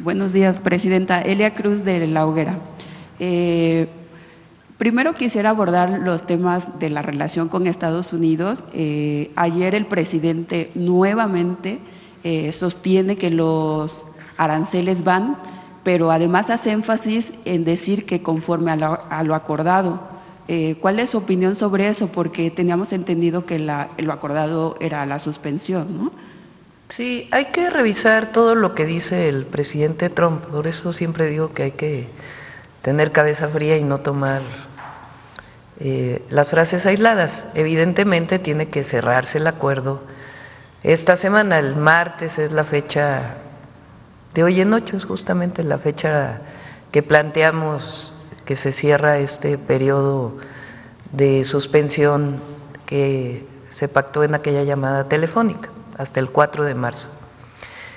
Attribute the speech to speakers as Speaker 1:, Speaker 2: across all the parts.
Speaker 1: Buenos días, Presidenta. Elia Cruz de La Hoguera. Primero quisiera abordar los temas de la relación con Estados Unidos. Ayer el presidente nuevamente sostiene que los aranceles van, pero además hace énfasis en decir que conforme a lo acordado. ¿Cuál es su opinión sobre eso? Porque teníamos entendido que lo acordado era la suspensión, ¿no?
Speaker 2: Sí, hay que revisar todo lo que dice el presidente Trump. Por eso siempre digo que hay que tener cabeza fría y no tomar las frases aisladas. Evidentemente tiene que cerrarse el acuerdo esta semana. El martes es la fecha de hoy en 8, es justamente la fecha que planteamos que se cierra este periodo de suspensión que se pactó en aquella llamada telefónica, hasta el 4 de marzo.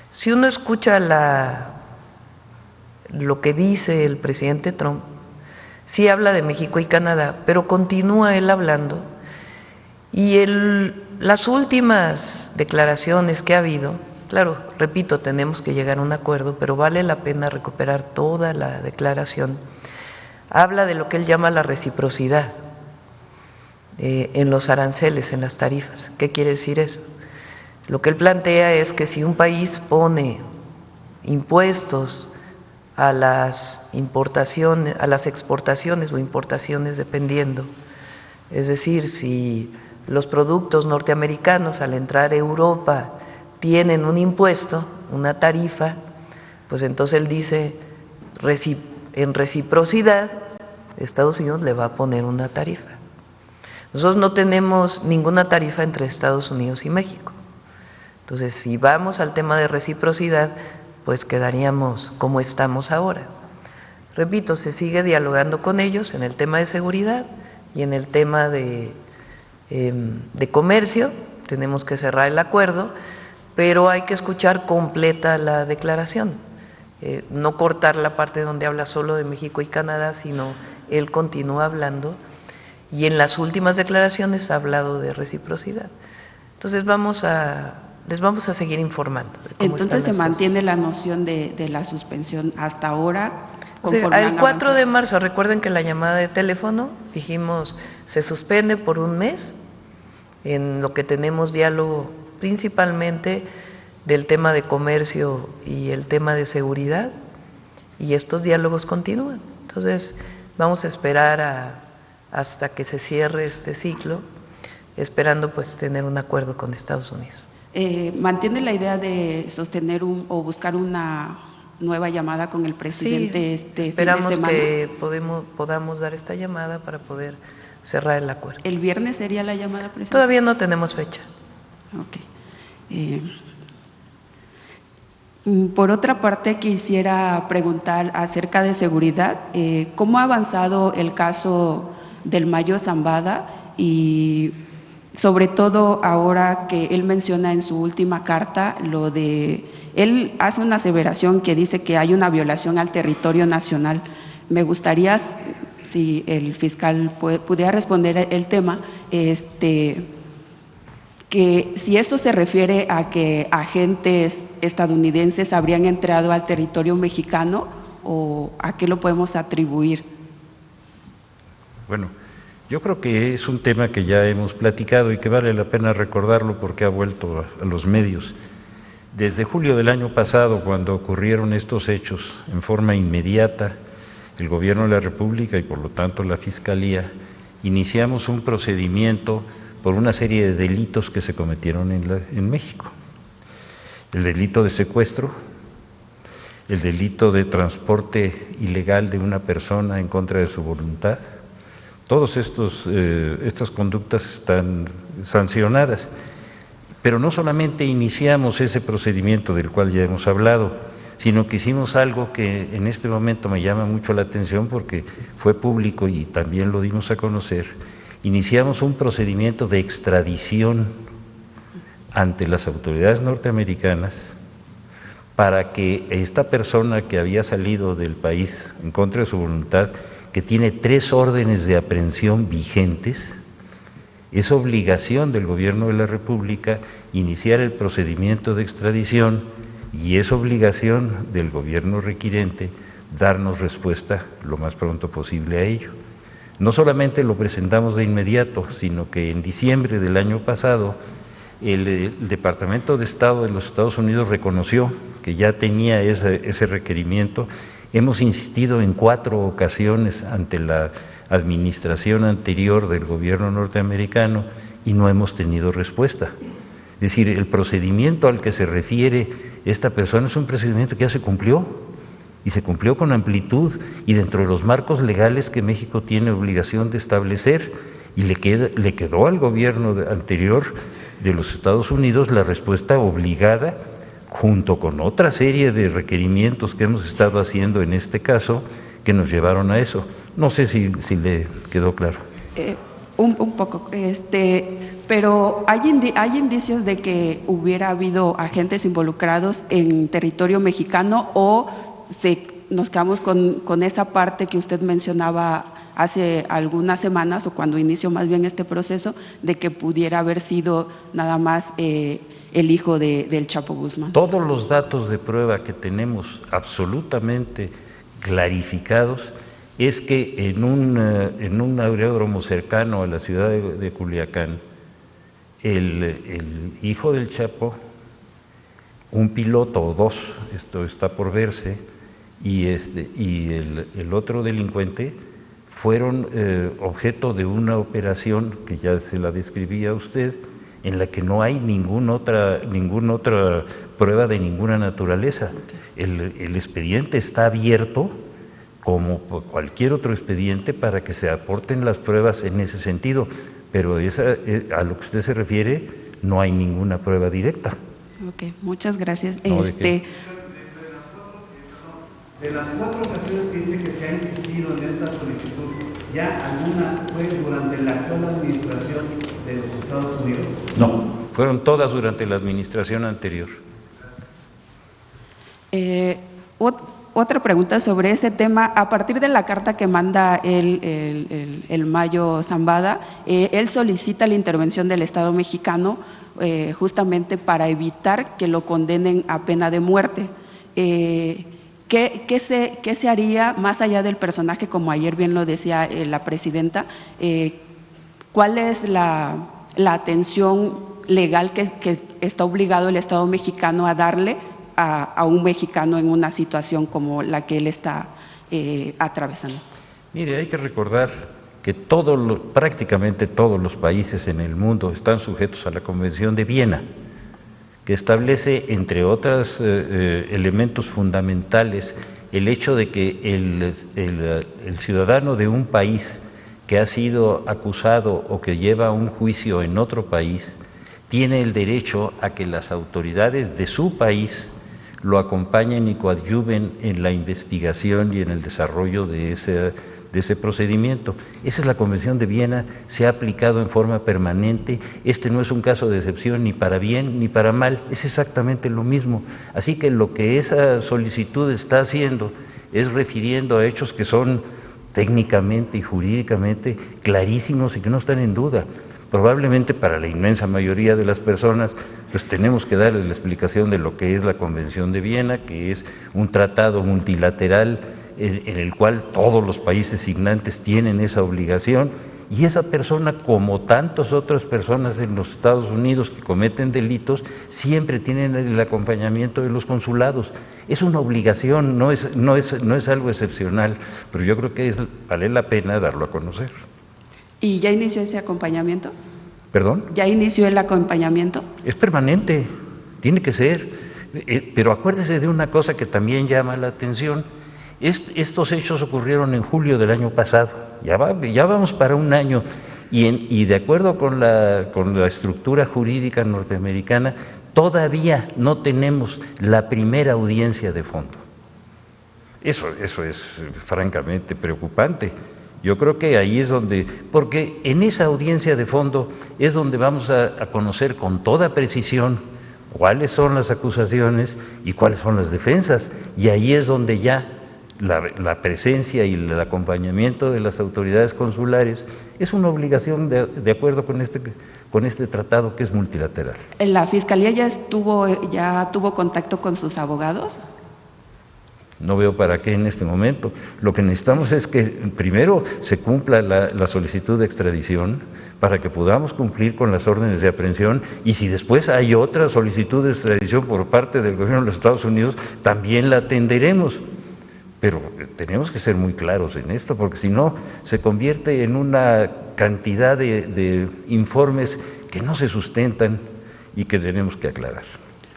Speaker 2: Si uno escucha lo que dice el presidente Trump, sí habla de México y Canadá, pero continúa él hablando y las últimas declaraciones que ha habido, claro, repito, tenemos que llegar a un acuerdo, pero vale la pena recuperar toda la declaración. Habla de lo que él llama la reciprocidad en los aranceles, en las tarifas. ¿Qué quiere decir eso? Lo que él plantea es que si un país pone impuestos a las importaciones, a las exportaciones o importaciones, dependiendo, es decir, si los productos norteamericanos al entrar a Europa tienen un impuesto, una tarifa, pues entonces él dice, en reciprocidad, Estados Unidos le va a poner una tarifa. Nosotros no tenemos ninguna tarifa entre Estados Unidos y México. Entonces, si vamos al tema de reciprocidad, pues quedaríamos como estamos ahora. Repito, se sigue dialogando con ellos en el tema de seguridad y en el tema de comercio. Tenemos que cerrar el acuerdo, pero hay que escuchar completa la declaración, no cortar la parte donde habla solo de México y Canadá, sino él continúa hablando y en las últimas declaraciones ha hablado de reciprocidad. Entonces les vamos a seguir informando.
Speaker 1: Entonces se mantiene la noción de la suspensión hasta ahora.
Speaker 2: O sea, el 4 de marzo, recuerden que la llamada de teléfono dijimos se suspende por un mes en lo que tenemos diálogo principalmente del tema de comercio y el tema de seguridad, y estos diálogos continúan. Entonces vamos a esperar hasta que se cierre este ciclo, esperando pues tener un acuerdo con Estados Unidos.
Speaker 1: ¿Mantiene la idea de sostener o buscar una nueva llamada con el presidente
Speaker 2: esperamos
Speaker 1: fin de semana?
Speaker 2: Que podamos dar esta llamada para poder cerrar el acuerdo.
Speaker 1: ¿El viernes sería la llamada, presidente?
Speaker 2: Todavía no tenemos fecha.
Speaker 1: Ok. Por otra parte, quisiera preguntar acerca de seguridad. ¿Cómo ha avanzado el caso del Mayo Zambada? Y sobre todo ahora que él menciona en su última carta él hace una aseveración que dice que hay una violación al territorio nacional. Me gustaría, si el fiscal pudiera responder el tema, que si eso se refiere a que agentes estadounidenses habrían entrado al territorio mexicano o a qué lo podemos atribuir.
Speaker 3: Bueno, yo creo que es un tema que ya hemos platicado y que vale la pena recordarlo porque ha vuelto a los medios. Desde julio del año pasado, cuando ocurrieron estos hechos, en forma inmediata, el Gobierno de la República y por lo tanto la Fiscalía, iniciamos un procedimiento por una serie de delitos que se cometieron en México. El delito de secuestro, el delito de transporte ilegal de una persona en contra de su voluntad. Todas estas conductas están sancionadas, pero no solamente iniciamos ese procedimiento del cual ya hemos hablado, sino que hicimos algo que en este momento me llama mucho la atención porque fue público y también lo dimos a conocer. Iniciamos un procedimiento de extradición ante las autoridades norteamericanas para que esta persona que había salido del país en contra de su voluntad, que tiene 3 órdenes de aprehensión vigentes, es obligación del Gobierno de la República iniciar el procedimiento de extradición y es obligación del gobierno requirente darnos respuesta lo más pronto posible a ello. No solamente lo presentamos de inmediato, sino que en diciembre del año pasado el Departamento de Estado de los Estados Unidos reconoció que ya tenía ese requerimiento. Hemos insistido en 4 ocasiones ante la administración anterior del gobierno norteamericano y no hemos tenido respuesta. Es decir, el procedimiento al que se refiere esta persona es un procedimiento que ya se cumplió y se cumplió con amplitud y dentro de los marcos legales que México tiene obligación de establecer, y le quedó al gobierno anterior de los Estados Unidos la respuesta obligada, junto con otra serie de requerimientos que hemos estado haciendo en este caso, que nos llevaron a eso. No sé si le quedó claro.
Speaker 1: Un poco, pero hay indicios de que hubiera habido agentes involucrados en territorio mexicano, o nos quedamos con esa parte que usted mencionaba hace algunas semanas, o cuando inició más bien este proceso, de que pudiera haber sido nada más el hijo del Chapo Guzmán.
Speaker 3: Todos los datos de prueba que tenemos absolutamente clarificados es que en un aeródromo cercano a la ciudad de Culiacán, el hijo del Chapo, un piloto o 2, esto está por verse, y el otro delincuente fueron objeto de una operación que ya se la describía a usted, en la que no hay ninguna otra prueba de ninguna naturaleza. El expediente está abierto como cualquier otro expediente para que se aporten las pruebas en ese sentido, pero a lo que usted se refiere no hay ninguna prueba directa.
Speaker 1: Ok, muchas gracias.
Speaker 3: No,
Speaker 4: de las 4 ocasiones que dice que se ha insistido en esta solicitud, ¿ya alguna fue durante la actual administración de los Estados Unidos?
Speaker 3: No, fueron todas durante la administración anterior.
Speaker 1: Otra pregunta sobre ese tema. A partir de la carta que manda el Mayo Zambada, él solicita la intervención del Estado mexicano justamente para evitar que lo condenen a pena de muerte. ¿Qué se haría más allá del personaje, como ayer bien lo decía la presidenta? ¿Cuál es la atención legal que está obligado el Estado mexicano a darle a un mexicano en una situación como la que él está atravesando?
Speaker 3: Mire, hay que recordar que prácticamente todos los países en el mundo están sujetos a la Convención de Viena, que establece, entre otros elementos fundamentales, el hecho de que el ciudadano de un país que ha sido acusado o que lleva un juicio en otro país tiene el derecho a que las autoridades de su país lo acompañen y coadyuven en la investigación y en el desarrollo de ese procedimiento. Esa es la Convención de Viena, se ha aplicado en forma permanente. Este no es un caso de excepción ni para bien ni para mal, es exactamente lo mismo. Así que lo que esa solicitud está haciendo es refiriendo a hechos que son técnicamente y jurídicamente clarísimos y que no están en duda. Probablemente para la inmensa mayoría de las personas, pues tenemos que darles la explicación de lo que es la Convención de Viena, que es un tratado multilateral en el cual todos los países signantes tienen esa obligación, y esa persona, como tantas otras personas en los Estados Unidos que cometen delitos, siempre tienen el acompañamiento de los consulados. Es una obligación, no es algo excepcional, pero yo creo que vale la pena darlo a conocer.
Speaker 1: ¿Y ya inició ese acompañamiento?
Speaker 3: ¿Perdón?
Speaker 1: ¿Ya inició el acompañamiento?
Speaker 3: Es permanente, tiene que ser, pero acuérdese de una cosa que también llama la atención. Estos hechos ocurrieron en julio del año pasado, ya vamos para un año, y de acuerdo con la estructura jurídica norteamericana, todavía no tenemos la primera audiencia de fondo. Eso es francamente preocupante. Yo creo que ahí es donde, porque en esa audiencia de fondo es donde vamos a conocer con toda precisión cuáles son las acusaciones y cuáles son las defensas, y ahí es donde ya la presencia y el acompañamiento de las autoridades consulares es una obligación de acuerdo con este tratado que es multilateral.
Speaker 1: ¿La Fiscalía ya tuvo contacto con sus abogados?
Speaker 3: No veo para qué en este momento. Lo que necesitamos es que primero se cumpla la solicitud de extradición para que podamos cumplir con las órdenes de aprehensión, y si después hay otra solicitud de extradición por parte del gobierno de los Estados Unidos, también la atenderemos. Pero tenemos que ser muy claros en esto, porque si no se convierte en una cantidad de informes que no se sustentan y que tenemos que aclarar.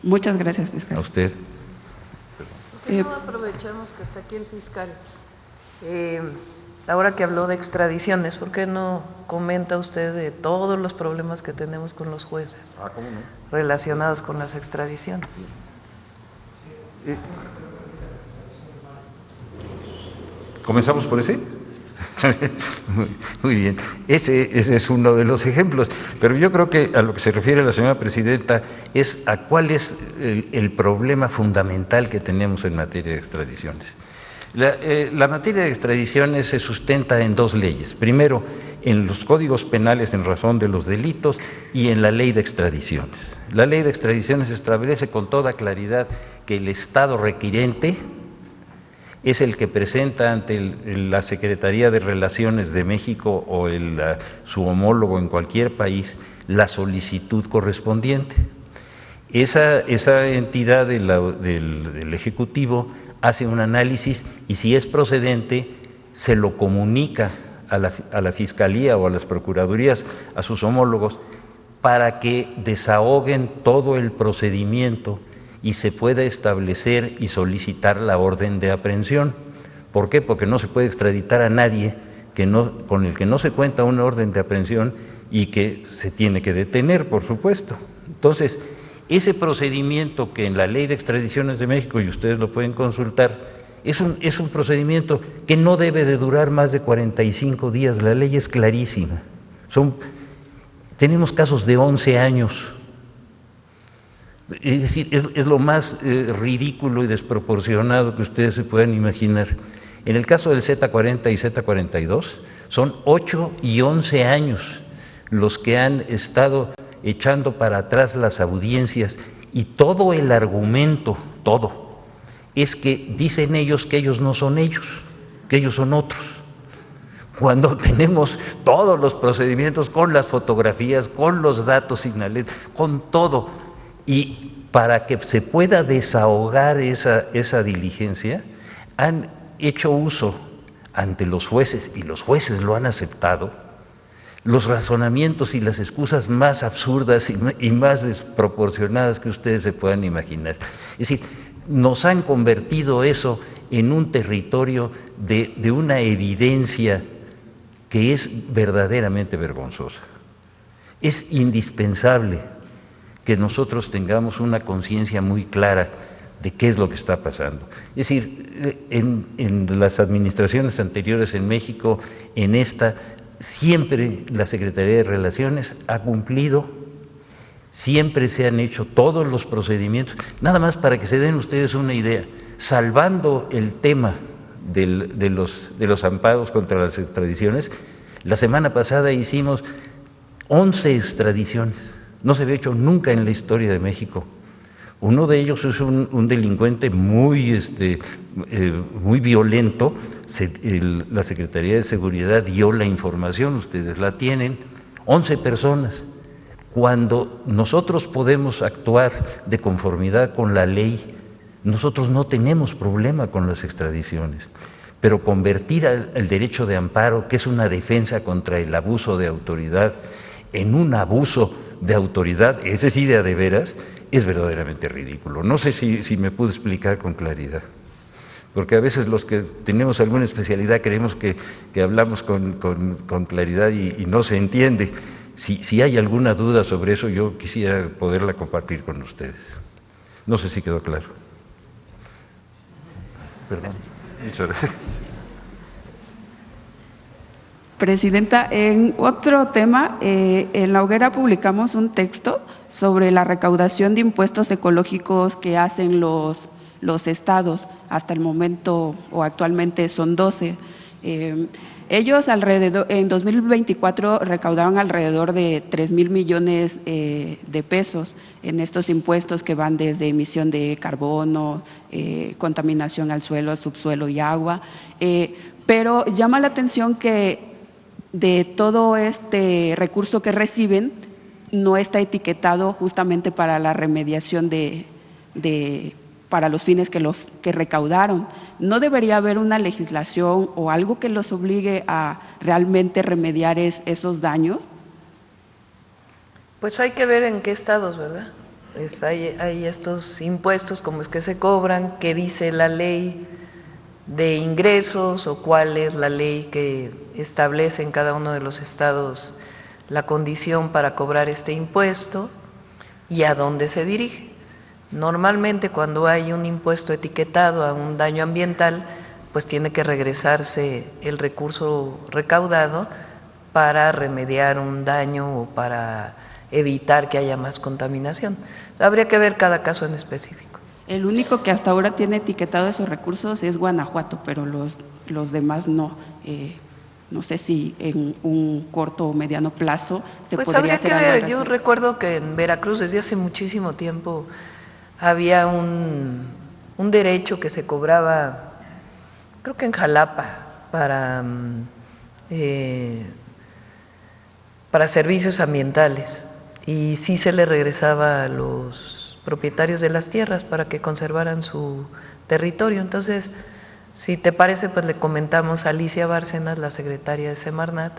Speaker 1: Muchas gracias, fiscal.
Speaker 3: A usted.
Speaker 2: ¿Por qué no aprovechamos que está aquí el fiscal? Ahora que habló de extradiciones, ¿por qué no comenta usted de todos los problemas que tenemos con los jueces
Speaker 3: ¿Cómo no?
Speaker 2: relacionados con las extradiciones?
Speaker 3: ¿Comenzamos por ese? Muy bien, ese es uno de los ejemplos, pero yo creo que a lo que se refiere la señora presidenta es a cuál es el problema fundamental que tenemos en materia de extradiciones. La materia de extradiciones se sustenta en dos leyes: primero, en los códigos penales en razón de los delitos, y en la ley de extradiciones. La ley de extradiciones establece con toda claridad que el Estado requirente es el que presenta ante la Secretaría de Relaciones de México o su homólogo en cualquier país la solicitud correspondiente. Esa entidad del Ejecutivo hace un análisis y, si es procedente, se lo comunica a la Fiscalía o a las Procuradurías, a sus homólogos, para que desahoguen todo el procedimiento y se pueda establecer y solicitar la orden de aprehensión. ¿Por qué? Porque no se puede extraditar a nadie con el que no se cuenta una orden de aprehensión y que se tiene que detener, por supuesto. Entonces, ese procedimiento que en la Ley de Extradiciones de México, y ustedes lo pueden consultar, es un procedimiento que no debe de durar más de 45 días. La ley es clarísima. Tenemos casos de 11 años. Es decir, es lo más ridículo y desproporcionado que ustedes se puedan imaginar. En el caso del Z40 y Z42, son 8 y 11 años los que han estado echando para atrás las audiencias, y todo el argumento, todo, es que dicen ellos que ellos no son ellos, que ellos son otros. Cuando tenemos todos los procedimientos con las fotografías, con los datos señalados, con todo. Y para que se pueda desahogar esa diligencia, han hecho uso ante los jueces, y los jueces lo han aceptado, los razonamientos y las excusas más absurdas y más desproporcionadas que ustedes se puedan imaginar. Es decir, nos han convertido eso en un territorio de una evidencia que es verdaderamente vergonzosa. Es indispensable que nosotros tengamos una conciencia muy clara de qué es lo que está pasando. Es decir, en las administraciones anteriores en México, en esta, siempre la Secretaría de Relaciones ha cumplido, siempre se han hecho todos los procedimientos. Nada más para que se den ustedes una idea, salvando el tema de los amparos contra las extradiciones, la semana pasada hicimos 11 extradiciones. No se había hecho nunca en la historia de México. Uno de ellos es un delincuente muy violento. La Secretaría de Seguridad dio la información, ustedes la tienen, 11 personas. Cuando nosotros podemos actuar de conformidad con la ley, nosotros no tenemos problema con las extradiciones. Pero convertir el derecho de amparo, que es una defensa contra el abuso de autoridad, en un abuso de autoridad, ese sí de a de veras, es verdaderamente ridículo. No sé si me puedo explicar con claridad, porque a veces los que tenemos alguna especialidad creemos que hablamos con claridad y no se entiende. Si hay alguna duda sobre eso, yo quisiera poderla compartir con ustedes. No sé si quedó claro. Perdón. Muchas gracias.
Speaker 1: Presidenta, en otro tema, en La Hoguera publicamos un texto sobre la recaudación de impuestos ecológicos que hacen los los estados. Hasta el momento o actualmente son 12. Ellos en 2024 recaudaron alrededor de 3,000 millones de pesos en estos impuestos que van desde emisión de carbono, contaminación al suelo, subsuelo y agua. Pero llama la atención que de todo este recurso que reciben no está etiquetado justamente para la remediación para los fines que recaudaron. ¿No debería haber una legislación o algo que los obligue a realmente remediar esos daños?
Speaker 2: Pues hay que ver en qué estados, ¿verdad? Hay estos impuestos, cómo es que se cobran, qué dice la ley de ingresos o cuál es la ley que establece en cada uno de los estados la condición para cobrar este impuesto y a dónde se dirige. Normalmente cuando hay un impuesto etiquetado a un daño ambiental, pues tiene que regresarse el recurso recaudado para remediar un daño o para evitar que haya más contaminación. Habría que ver cada caso en específico.
Speaker 1: El único que hasta ahora tiene etiquetado esos recursos es Guanajuato, pero los demás no. No sé si en un corto o mediano plazo se podría hacer algo. Pues habría que ver.
Speaker 2: Yo recuerdo que en Veracruz desde hace muchísimo tiempo había un derecho que se cobraba, creo que en Jalapa, para servicios ambientales, y sí se le regresaba a los propietarios de las tierras para que conservaran su territorio. Entonces, si te parece, pues le comentamos a Alicia Bárcenas, la secretaria de Semarnat,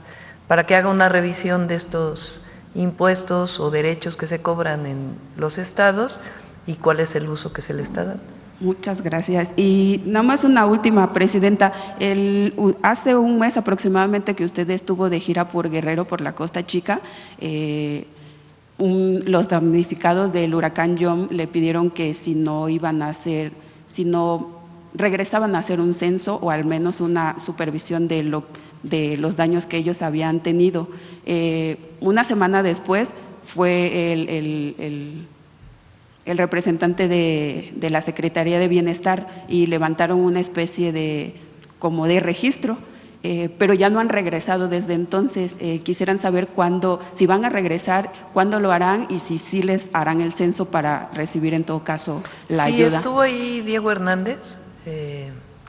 Speaker 2: para que haga una revisión de estos impuestos o derechos que se cobran en los estados y cuál es el uso que se le está dando.
Speaker 1: Muchas gracias. Y nada más una última, Presidenta. Hace un mes aproximadamente que usted estuvo de gira por Guerrero, por la Costa Chica, los damnificados del huracán John le pidieron que si no regresaban a hacer un censo o al menos una supervisión de los daños que ellos habían tenido. Una semana después fue el representante de la Secretaría de Bienestar y levantaron una especie como de registro, pero ya no han regresado desde entonces. Quisieran saber si van a regresar, cuándo lo harán y si sí les harán el censo para recibir en todo caso la ayuda.
Speaker 2: Sí, estuvo ahí Diego Hernández,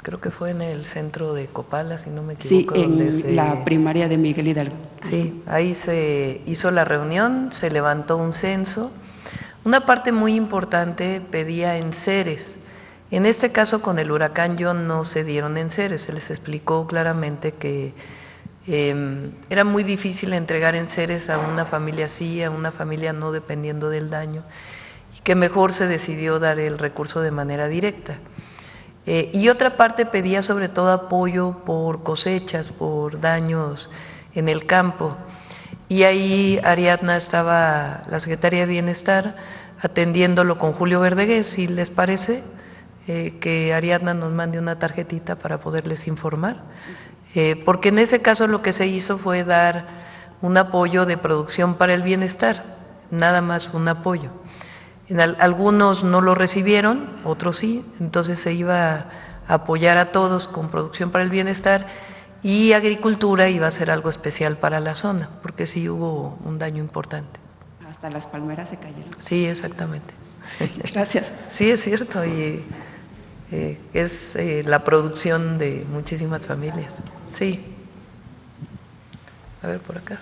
Speaker 2: creo que fue en el centro de Copala, si no me equivoco.
Speaker 1: Sí, en la primaria de Miguel Hidalgo.
Speaker 2: Sí, ahí se hizo la reunión, se levantó un censo. Una parte muy importante pedía enseres. En este caso, con el huracán John no se dieron enseres, se les explicó claramente que era muy difícil entregar enseres a una familia sí, a una familia no, dependiendo del daño, y que mejor se decidió dar el recurso de manera directa. Y otra parte pedía sobre todo apoyo por cosechas, por daños en el campo. Y ahí Ariadna estaba, la Secretaría de Bienestar, atendiéndolo con Julio Verdegués, si les parece, que Ariadna nos mande una tarjetita para poderles informar. Porque en ese caso lo que se hizo fue dar un apoyo de producción para el bienestar, nada más un apoyo. Algunos no lo recibieron, otros sí, entonces se iba a apoyar a todos con producción para el bienestar, y agricultura iba a ser algo especial para la zona, porque sí hubo un daño importante.
Speaker 1: Hasta las palmeras se cayeron.
Speaker 2: Sí, exactamente.
Speaker 1: Gracias.
Speaker 2: Sí, es cierto, y es la producción de muchísimas familias. Sí. A ver, por acá.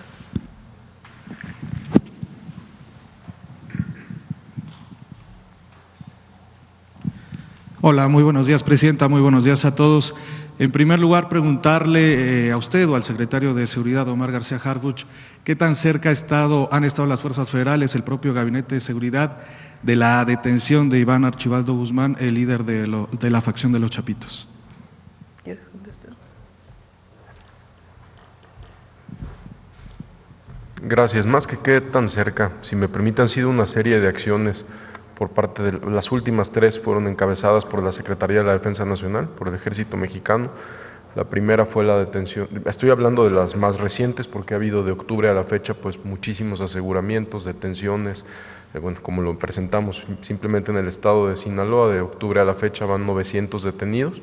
Speaker 5: Hola, muy buenos días, Presidenta, muy buenos días a todos. En primer lugar, preguntarle a usted o al secretario de Seguridad, Omar García Harfuch, ¿qué tan cerca han estado las fuerzas federales, el propio Gabinete de Seguridad, de la detención de Iván Archibaldo Guzmán, el líder de la facción de los Chapitos?
Speaker 2: ¿Quieres contestar?
Speaker 6: Gracias. Más que quede tan cerca, si me permiten, han sido una serie de acciones por parte de las últimas 3 fueron encabezadas por la Secretaría de la Defensa Nacional, por el Ejército Mexicano. La primera fue la detención, estoy hablando de las más recientes porque ha habido de octubre a la fecha pues muchísimos aseguramientos, detenciones, bueno, como lo presentamos, simplemente en el estado de Sinaloa, de octubre a la fecha van 900 detenidos,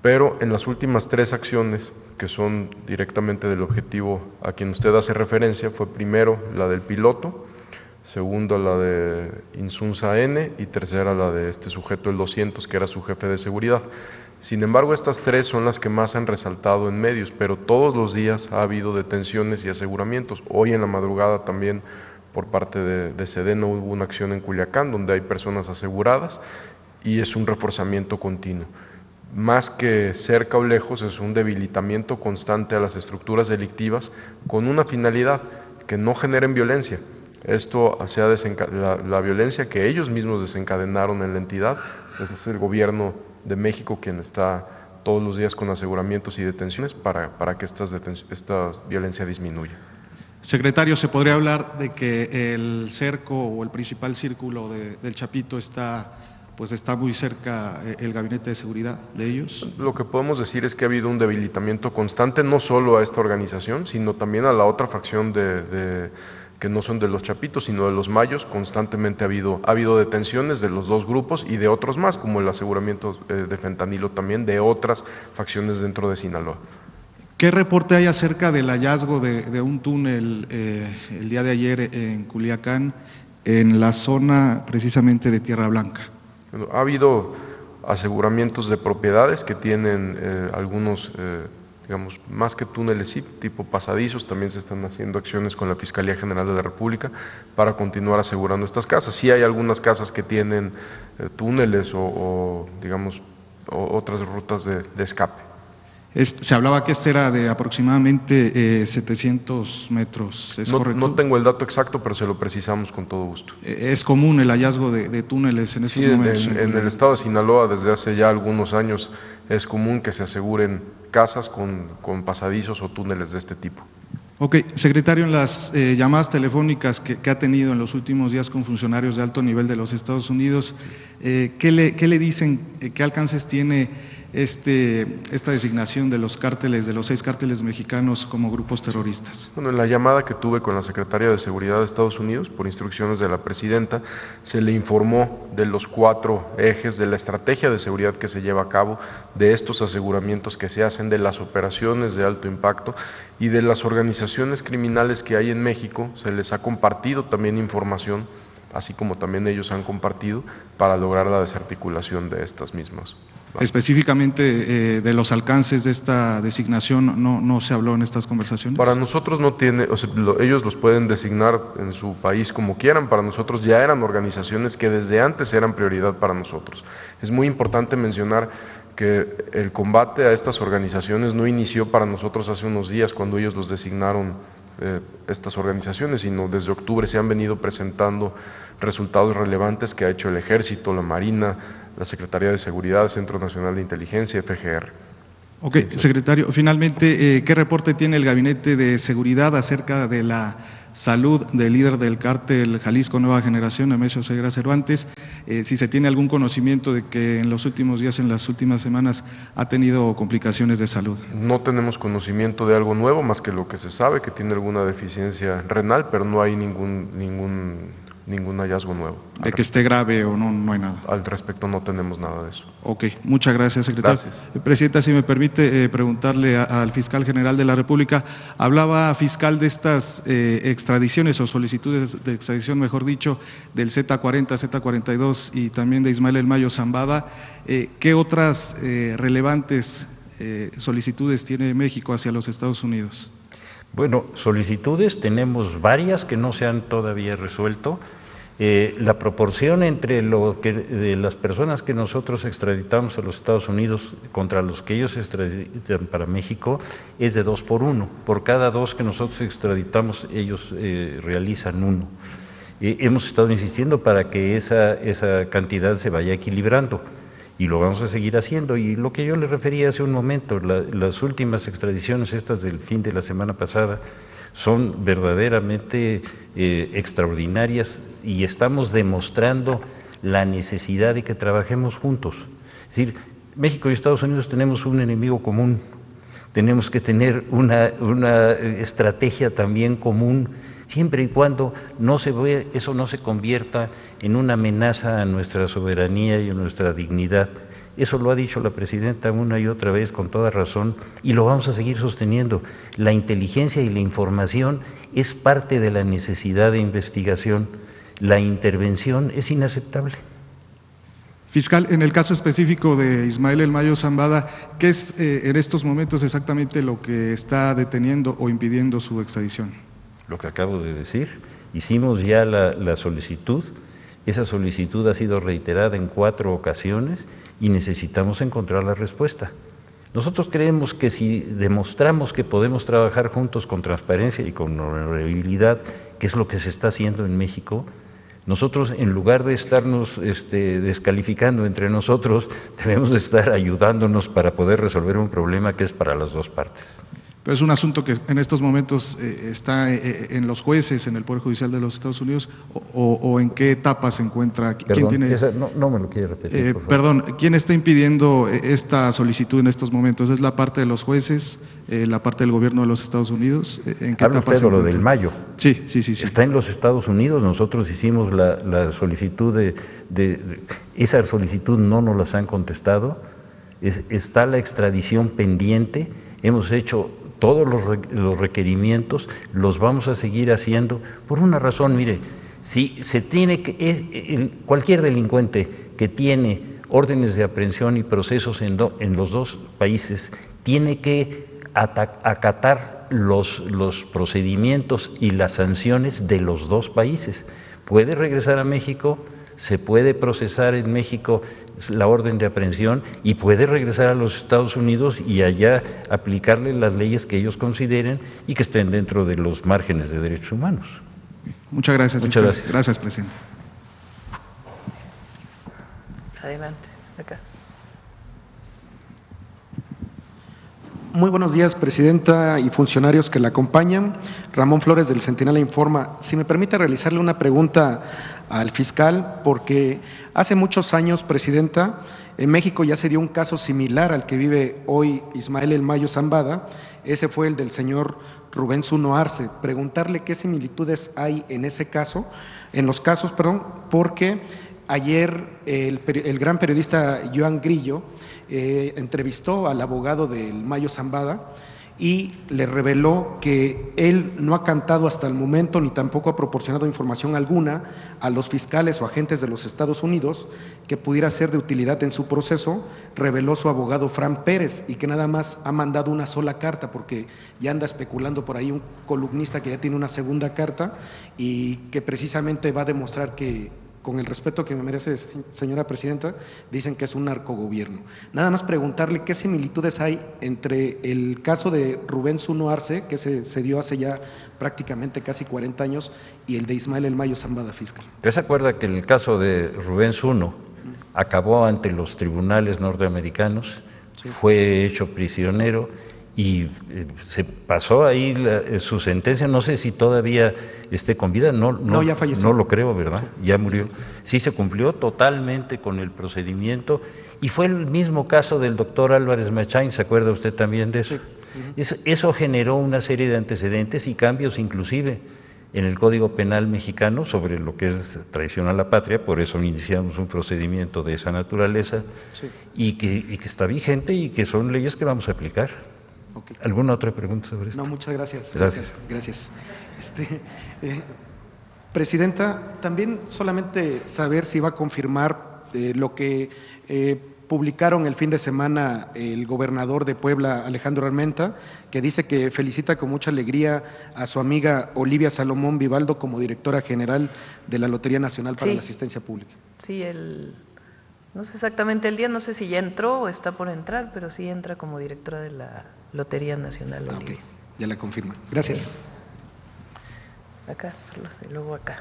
Speaker 6: pero en las últimas 3 acciones, que son directamente del objetivo a quien usted hace referencia, fue primero la del piloto, segundo la de Insunza N y tercera la de este sujeto, el 200, que era su jefe de seguridad. Sin embargo, estas 3 son las que más han resaltado en medios, pero todos los días ha habido detenciones y aseguramientos. Hoy en la madrugada también por parte de Sedena hubo una acción en Culiacán donde hay personas aseguradas y es un reforzamiento continuo. Más que cerca o lejos, es un debilitamiento constante a las estructuras delictivas con una finalidad, que no generen violencia. Esto sea la violencia que ellos mismos desencadenaron en la entidad, pues es el gobierno de México quien está todos los días con aseguramientos y detenciones para que esta violencia disminuya.
Speaker 5: Secretario, ¿se podría hablar de que el cerco o el principal círculo del Chapito está muy cerca el gabinete de seguridad de ellos?
Speaker 6: Lo que podemos decir es que ha habido un debilitamiento constante, no solo a esta organización, sino también a la otra facción que no son de los Chapitos, sino de los Mayos. Constantemente ha habido detenciones de los 2 grupos y de otros más, como el aseguramiento de fentanilo también de otras facciones dentro de Sinaloa.
Speaker 5: ¿Qué reporte hay acerca del hallazgo de un túnel el día de ayer en Culiacán, en la zona precisamente de Tierra Blanca?
Speaker 6: Bueno, ha habido aseguramientos de propiedades que tienen algunos, digamos, más que túneles, sí, tipo pasadizos. También se están haciendo acciones con la Fiscalía General de la República para continuar asegurando estas casas. Sí hay algunas casas que tienen túneles o digamos, otras rutas de escape.
Speaker 5: Se hablaba que este era de aproximadamente 700 metros, ¿es correcto?
Speaker 6: No tengo el dato exacto, pero se lo precisamos con todo gusto.
Speaker 5: ¿Es común el hallazgo de túneles en estos momentos?
Speaker 6: Sí, en el estado de Sinaloa desde hace ya algunos años es común que se aseguren casas con pasadizos o túneles de este tipo.
Speaker 5: Ok, secretario, en las llamadas telefónicas que ha tenido en los últimos días con funcionarios de alto nivel de los Estados Unidos, ¿qué le dicen, qué alcances tiene esta designación de los cárteles, de los 6 cárteles mexicanos como grupos terroristas?
Speaker 6: Bueno, en la llamada que tuve con la Secretaría de Seguridad de Estados Unidos, por instrucciones de la presidenta, se le informó de los 4 ejes de la estrategia de seguridad que se lleva a cabo, de estos aseguramientos que se hacen, de las operaciones de alto impacto y de las organizaciones criminales que hay en México. Se les ha compartido también información, así como también ellos han compartido, para lograr la desarticulación de estas mismas.
Speaker 5: Específicamente de los alcances de esta designación, ¿no se habló en estas conversaciones?
Speaker 6: Para nosotros no tiene, o sea, ellos los pueden designar en su país como quieran. Para nosotros ya eran organizaciones que desde antes eran prioridad para nosotros. Es muy importante mencionar que el combate a estas organizaciones no inició para nosotros hace unos días cuando ellos los designaron estas organizaciones, sino desde octubre se han venido presentando resultados relevantes que ha hecho el Ejército, la Marina, la Secretaría de Seguridad, Centro Nacional de Inteligencia, FGR.
Speaker 5: Ok, secretario, finalmente, ¿qué reporte tiene el Gabinete de Seguridad acerca de la salud del líder del cártel Jalisco Nueva Generación, Nemesio Ceguera Cervantes? Si se tiene algún conocimiento de que en los últimos días, en las últimas semanas, ha tenido complicaciones de salud.
Speaker 6: No tenemos conocimiento de algo nuevo, más que lo que se sabe, que tiene alguna deficiencia renal, pero no hay ningún hallazgo nuevo.
Speaker 5: ¿De que esté grave o no hay nada?
Speaker 6: Al respecto no tenemos nada de eso.
Speaker 5: Ok, muchas gracias, secretario.
Speaker 6: Gracias.
Speaker 5: Presidenta, si me permite preguntarle al fiscal general de la República, hablaba fiscal de estas extradiciones o solicitudes de extradición, mejor dicho, del Z40, Z42 y también de Ismael El Mayo Zambada. ¿Qué otras relevantes solicitudes tiene México hacia los Estados Unidos?
Speaker 3: Bueno, solicitudes tenemos varias que no se han todavía resuelto. La proporción entre de las personas que nosotros extraditamos a los Estados Unidos contra los que ellos extraditan para México es de 2 por 1. Por cada 2 que nosotros extraditamos, ellos realizan 1. Hemos estado insistiendo para que esa cantidad se vaya equilibrando. Y lo vamos a seguir haciendo. Y lo que yo le refería hace un momento, las últimas extradiciones, estas del fin de la semana pasada, son verdaderamente extraordinarias y estamos demostrando la necesidad de que trabajemos juntos. Es decir, México y Estados Unidos tenemos un enemigo común tenemos que tener una estrategia también común, siempre y cuando eso no se convierta en una amenaza a nuestra soberanía y a nuestra dignidad. Eso lo ha dicho la presidenta una y otra vez con toda razón y lo vamos a seguir sosteniendo. La inteligencia y la información es parte de la necesidad de investigación. La intervención es inaceptable.
Speaker 5: Fiscal, en el caso específico de Ismael El Mayo Zambada, ¿qué es en estos momentos exactamente lo que está deteniendo o impidiendo su extradición?
Speaker 3: Lo que acabo de decir, hicimos ya la solicitud, esa solicitud ha sido reiterada en 4 ocasiones y necesitamos encontrar la respuesta. Nosotros creemos que si demostramos que podemos trabajar juntos con transparencia y con honorabilidad, que es lo que se está haciendo en México, nosotros, en lugar de estarnos descalificando entre nosotros, debemos de estar ayudándonos para poder resolver un problema que es para las dos partes.
Speaker 5: Pero es un asunto que en estos momentos está en los jueces, en el Poder Judicial de los Estados Unidos, o en qué etapa se encuentra.
Speaker 3: Perdón,
Speaker 5: ¿Quién tiene,
Speaker 3: no me lo quiere repetir, por favor.
Speaker 5: Perdón, ¿quién está impidiendo esta solicitud en estos momentos? ¿Es la parte de los jueces, la parte del gobierno de los Estados Unidos? ¿En qué
Speaker 3: ¿Habla
Speaker 5: etapa
Speaker 3: usted de lo del Mayo?
Speaker 5: Sí.
Speaker 3: Está en los Estados Unidos, nosotros hicimos la solicitud esa solicitud no nos las han contestado, está la extradición pendiente, hemos hecho todos los requerimientos, los vamos a seguir haciendo por una razón. Mire, si se tiene cualquier delincuente que tiene órdenes de aprehensión y procesos en los dos países tiene que acatar los procedimientos y las sanciones de los dos países. Puede regresar a México, se puede procesar en México la orden de aprehensión y puede regresar a los Estados Unidos y allá aplicarle las leyes que ellos consideren y que estén dentro de los márgenes de derechos humanos.
Speaker 5: Muchas gracias.
Speaker 3: Muchas gracias.
Speaker 5: Gracias, presidente.
Speaker 2: Adelante, acá.
Speaker 7: Muy buenos días, presidenta y funcionarios que la acompañan. Ramón Flores del Centinela Informa. Si me permite realizarle una pregunta al fiscal, porque hace muchos años, presidenta, en México ya se dio un caso similar al que vive hoy Ismael El Mayo Zambada. Ese fue el del señor Rubén Zuno Arce. Preguntarle qué similitudes hay en ese caso, porque ayer el gran periodista Joan Grillo entrevistó al abogado del Mayo Zambada y le reveló que él no ha cantado hasta el momento ni tampoco ha proporcionado información alguna a los fiscales o agentes de los Estados Unidos que pudiera ser de utilidad en su proceso. Reveló su abogado Fran Pérez y que nada más ha mandado una sola carta, porque ya anda especulando por ahí un columnista que ya tiene una segunda carta y que precisamente va a demostrar que, con el respeto que me merece, señora presidenta, dicen que es un narcogobierno. Nada más preguntarle qué similitudes hay entre el caso de Rubén Zuno Arce, que se dio hace ya prácticamente casi 40 años, y el de Ismael El Mayo Zambada, fiscal.
Speaker 3: ¿Usted se acuerda que el caso de Rubén Zuno acabó ante los tribunales norteamericanos, sí, fue hecho prisionero y se pasó ahí su sentencia? No sé si todavía esté con vida, no,
Speaker 7: ya falleció.
Speaker 3: No lo creo, ¿verdad? Sí. Ya murió. Sí, se cumplió totalmente con el procedimiento y fue el mismo caso del doctor Álvarez Machain, ¿se acuerda usted también de eso? Sí. Eso generó una serie de antecedentes y cambios inclusive en el Código Penal mexicano sobre lo que es traición a la patria, por eso iniciamos un procedimiento de esa naturaleza, sí, y que está vigente y que son leyes que vamos a aplicar. Okay. ¿Alguna otra pregunta sobre esto?
Speaker 7: No, muchas gracias.
Speaker 3: Gracias.
Speaker 7: Presidenta, también solamente saber si va a confirmar lo que publicaron el fin de semana el gobernador de Puebla, Alejandro Armenta, que dice que felicita con mucha alegría a su amiga Olivia Salomón Vivaldo como directora general de la Lotería Nacional para la Asistencia Pública.
Speaker 2: Sí, no sé exactamente el día, no sé si ya entró o está por entrar, pero sí entra como directora de la Lotería Nacional.
Speaker 7: Okay. Ya la confirma. Gracias.
Speaker 2: Sí. Acá, Carlos, y luego acá.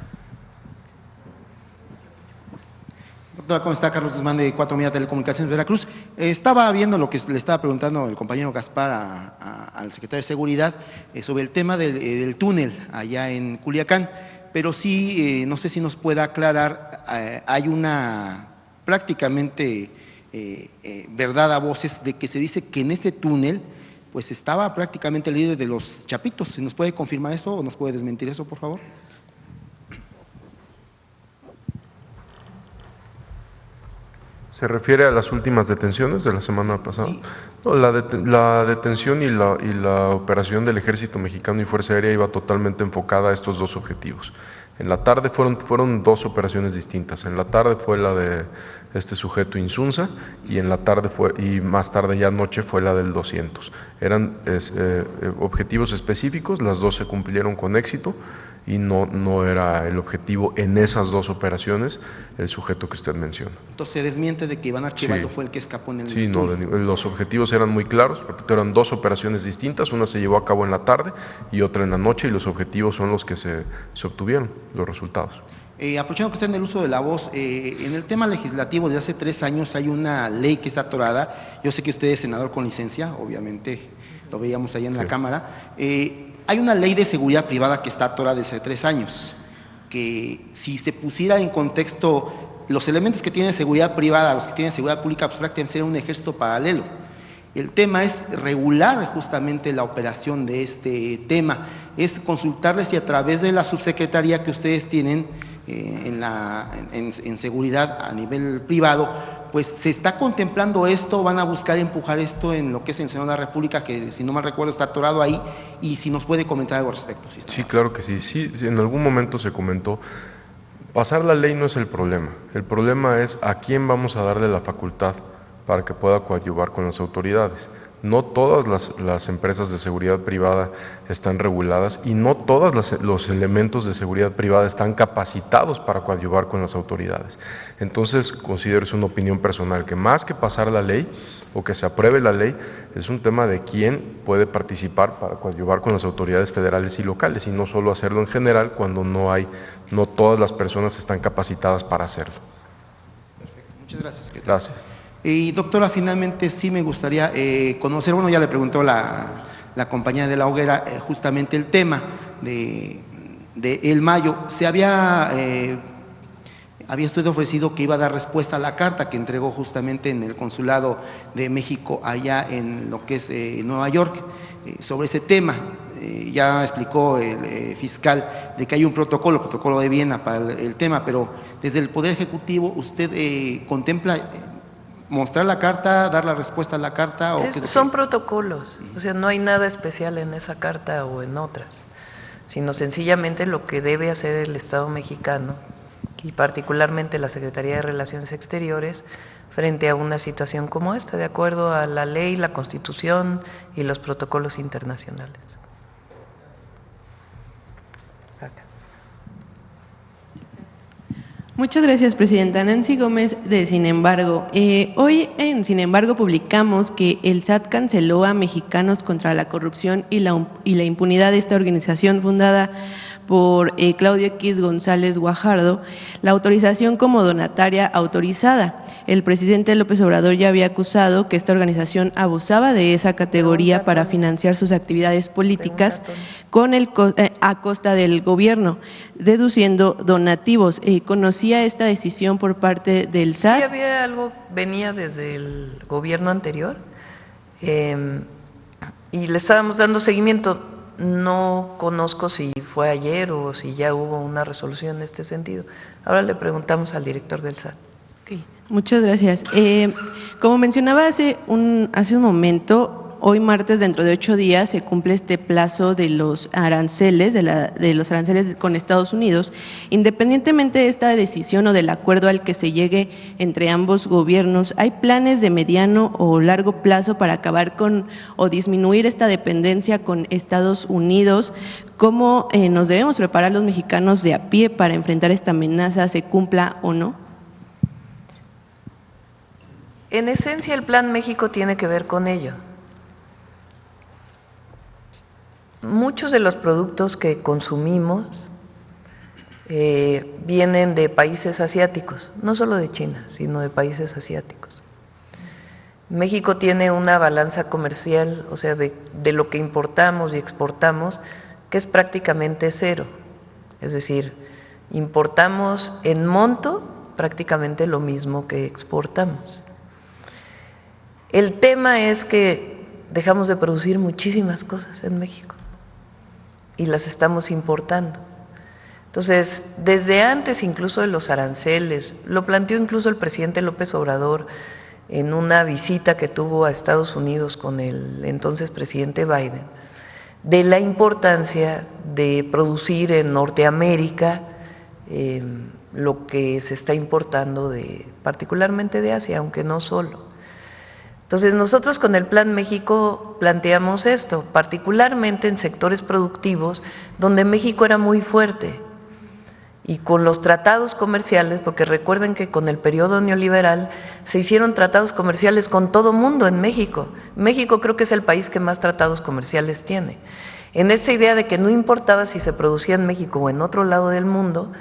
Speaker 8: Doctora, ¿cómo está? Carlos Guzmán, de 4 Media Telecomunicaciones de Veracruz. Estaba viendo lo que le estaba preguntando el compañero Gaspar al secretario de Seguridad sobre el tema del túnel allá en Culiacán, pero sí, no sé si nos pueda aclarar, hay una prácticamente verdad a voces de que se dice que en este túnel pues estaba prácticamente el líder de los Chapitos. ¿Se nos puede confirmar eso o nos puede desmentir eso, por favor?
Speaker 6: ¿Se refiere a las últimas detenciones de la semana pasada?
Speaker 8: Sí.
Speaker 6: No, la detención y la operación del Ejército Mexicano y Fuerza Aérea iba totalmente enfocada a estos dos objetivos. En la tarde fueron dos operaciones distintas. En la tarde fue la de este sujeto Insunza y en la tarde y más tarde ya anoche fue la del 200. Eran objetivos específicos, las dos se cumplieron con éxito y no era el objetivo en esas dos operaciones el sujeto que usted menciona.
Speaker 8: Entonces se desmiente de que Iván Archibaldo
Speaker 6: Sí.
Speaker 8: fue el que escapó en el
Speaker 6: Sí,
Speaker 8: túnel.
Speaker 6: los objetivos eran muy claros, repito, eran dos operaciones distintas, una se llevó a cabo en la tarde y otra en la noche, y los objetivos son los que se obtuvieron, los resultados.
Speaker 8: Aprovechando que está en el uso de la voz, en el tema legislativo de hace 3 años hay una ley que está atorada. Yo sé que usted es senador con licencia, obviamente lo veíamos ahí en la Cámara. Hay una ley de seguridad privada que está atorada desde 3 años, que si se pusiera en contexto los elementos que tiene seguridad privada, los que tienen seguridad pública, pues prácticamente sería un ejército paralelo. El tema es regular justamente la operación de este tema, es consultarles si a través de la subsecretaría que ustedes tienen en seguridad a nivel privado, pues se está contemplando esto, van a buscar empujar esto en lo que es el Senado de la República, que si no mal recuerdo está atorado ahí, y si nos puede comentar algo al respecto.
Speaker 6: Sí, claro que sí. Sí, en algún momento se comentó, pasar la ley no es el problema es a quién vamos a darle la facultad para que pueda coadyuvar con las autoridades. No todas las empresas de seguridad privada están reguladas y no todos los elementos de seguridad privada están capacitados para coadyuvar con las autoridades. Entonces, considero, es una opinión personal, que más que pasar la ley o que se apruebe la ley, es un tema de quién puede participar para coadyuvar con las autoridades federales y locales, y no solo hacerlo en general cuando no todas las personas están capacitadas para hacerlo.
Speaker 8: Perfecto, muchas gracias.
Speaker 6: Gracias.
Speaker 8: Y doctora, finalmente sí me gustaría conocer, bueno, ya le preguntó la compañera de la hoguera justamente el tema de El Mayo. Se había usted ofrecido que iba a dar respuesta a la carta que entregó justamente en el Consulado de México allá en lo que es Nueva York sobre ese tema. Ya explicó el fiscal de que hay un protocolo de Viena para el tema, pero desde el Poder Ejecutivo, ¿usted contempla mostrar la carta, dar la respuesta a la carta?
Speaker 2: Son protocolos, o sea, no hay nada especial en esa carta o en otras, sino sencillamente lo que debe hacer el Estado mexicano y particularmente la Secretaría de Relaciones Exteriores frente a una situación como esta, de acuerdo a la ley, la Constitución y los protocolos internacionales.
Speaker 9: Muchas gracias, Presidenta. Nancy Gómez, de Sin Embargo. Hoy en Sin Embargo publicamos que el SAT canceló a Mexicanos contra la Corrupción y la Impunidad de esta organización fundada por Claudio X González Guajardo, la autorización como donataria autorizada. El presidente López Obrador ya había acusado que esta organización abusaba de esa categoría para financiar sus actividades políticas a costa del gobierno, deduciendo donativos. ¿Conocía esta decisión por parte del SAT?
Speaker 2: Sí, había algo, venía desde el gobierno anterior y le estábamos dando seguimiento. No conozco si fue ayer o si ya hubo una resolución en este sentido. Ahora le preguntamos al director del SAT.
Speaker 9: Okay, muchas gracias. Como mencionaba hace un momento, hoy martes, dentro de 8 días, se cumple este plazo de los aranceles, de los aranceles con Estados Unidos. Independientemente de esta decisión o del acuerdo al que se llegue entre ambos gobiernos, ¿hay planes de mediano o largo plazo para acabar con o disminuir esta dependencia con Estados Unidos? ¿Cómo nos debemos preparar los mexicanos de a pie para enfrentar esta amenaza, se cumpla o no?
Speaker 2: En esencia, el Plan México tiene que ver con ello. Muchos de los productos que consumimos vienen de países asiáticos, no solo de China, sino de países asiáticos. México tiene una balanza comercial, o sea, de lo que importamos y exportamos, que es prácticamente cero. Es decir, importamos en monto prácticamente lo mismo que exportamos. El tema es que dejamos de producir muchísimas cosas en México y las estamos importando. Entonces, desde antes incluso de los aranceles, lo planteó incluso el presidente López Obrador en una visita que tuvo a Estados Unidos con el entonces presidente Biden, de la importancia de producir en Norteamérica lo que se está importando particularmente de Asia, aunque no solo. Entonces nosotros con el Plan México planteamos esto, particularmente en sectores productivos donde México era muy fuerte y con los tratados comerciales, porque recuerden que con el periodo neoliberal se hicieron tratados comerciales con todo mundo en México. México creo que es el país que más tratados comerciales tiene. En esta idea de que no importaba si se producía en México o en otro lado del mundo,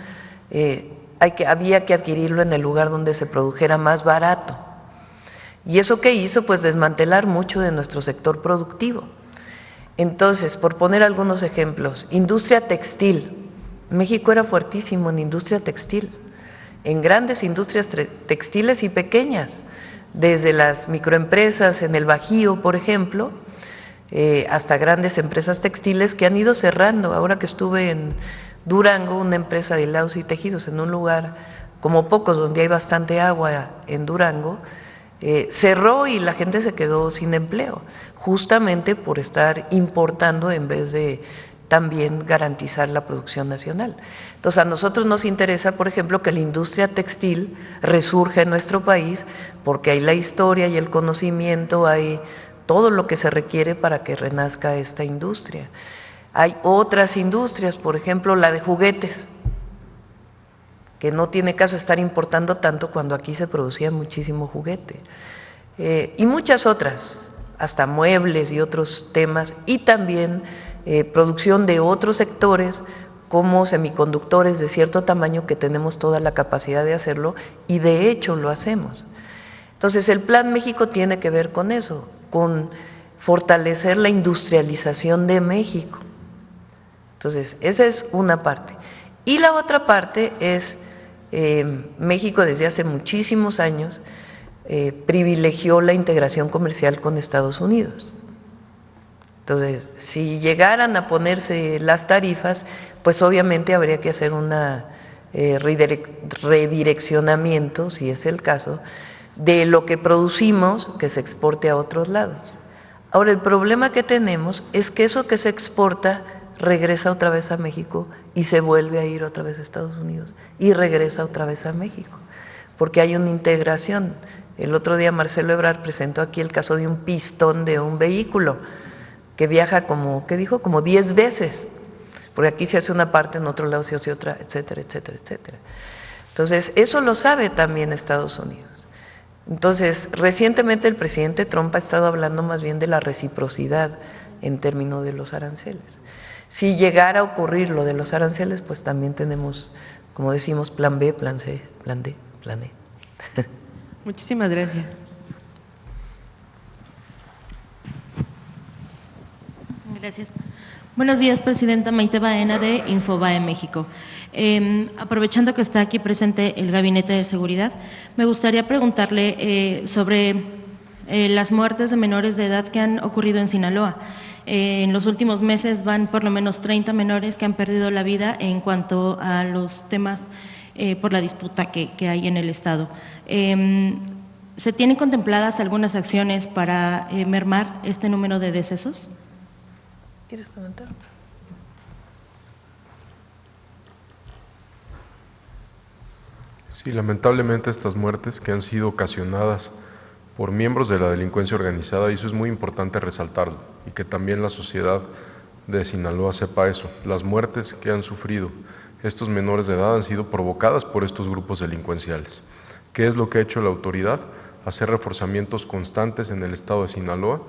Speaker 2: había que adquirirlo en el lugar donde se produjera más barato. ¿Y eso qué hizo? Pues desmantelar mucho de nuestro sector productivo. Entonces, por poner algunos ejemplos, industria textil. México era fuertísimo en industria textil, en grandes industrias textiles y pequeñas, desde las microempresas en el Bajío, por ejemplo, hasta grandes empresas textiles que han ido cerrando. Ahora que estuve en Durango, una empresa de hilados y tejidos en un lugar como pocos, donde hay bastante agua en Durango, cerró y la gente se quedó sin empleo, justamente por estar importando en vez de también garantizar la producción nacional. Entonces a nosotros nos interesa, por ejemplo, que la industria textil resurja en nuestro país, porque hay la historia y el conocimiento, hay todo lo que se requiere para que renazca esta industria. Hay otras industrias, por ejemplo, la de juguetes, que no tiene caso estar importando tanto cuando aquí se producía muchísimo juguete. Y muchas otras, hasta muebles y otros temas, y también producción de otros sectores como semiconductores de cierto tamaño, que tenemos toda la capacidad de hacerlo y de hecho lo hacemos. Entonces el Plan México tiene que ver con eso, con fortalecer la industrialización de México. Entonces esa es una parte. Y la otra parte es México desde hace muchísimos años privilegió la integración comercial con Estados Unidos. Entonces, si llegaran a ponerse las tarifas, pues obviamente habría que hacer un redireccionamiento, si es el caso, de lo que producimos que se exporte a otros lados. Ahora, el problema que tenemos es que eso que se exporta regresa otra vez a México y se vuelve a ir otra vez a Estados Unidos y regresa otra vez a México, porque hay una integración. El otro día Marcelo Ebrard presentó aquí el caso de un pistón de un vehículo que viaja como, ¿qué dijo? Como 10 veces, porque aquí se hace una parte, en otro lado se hace otra, etcétera, etcétera, etcétera. Entonces, eso lo sabe también Estados Unidos. Entonces, recientemente el presidente Trump ha estado hablando más bien de la reciprocidad en términos de los aranceles. Si llegara a ocurrir lo de los aranceles, pues también tenemos, como decimos, plan B, plan C, plan D, plan E.
Speaker 9: Muchísimas gracias.
Speaker 10: Gracias. Buenos días, Presidenta Maite Baena de Infobae México. Aprovechando que está aquí presente el Gabinete de Seguridad, me gustaría preguntarle sobre las muertes de menores de edad que han ocurrido en Sinaloa. En los últimos meses van por lo menos 30 menores que han perdido la vida en cuanto a los temas por la disputa que hay en el Estado. ¿Se tienen contempladas algunas acciones para mermar este número de decesos?
Speaker 2: ¿Quieres comentar?
Speaker 6: Sí, lamentablemente estas muertes que han sido ocasionadas por miembros de la delincuencia organizada, y eso es muy importante resaltarlo, y que también la sociedad de Sinaloa sepa eso. Las muertes que han sufrido estos menores de edad han sido provocadas por estos grupos delincuenciales. ¿Qué es lo que ha hecho la autoridad? Hacer reforzamientos constantes en el estado de Sinaloa,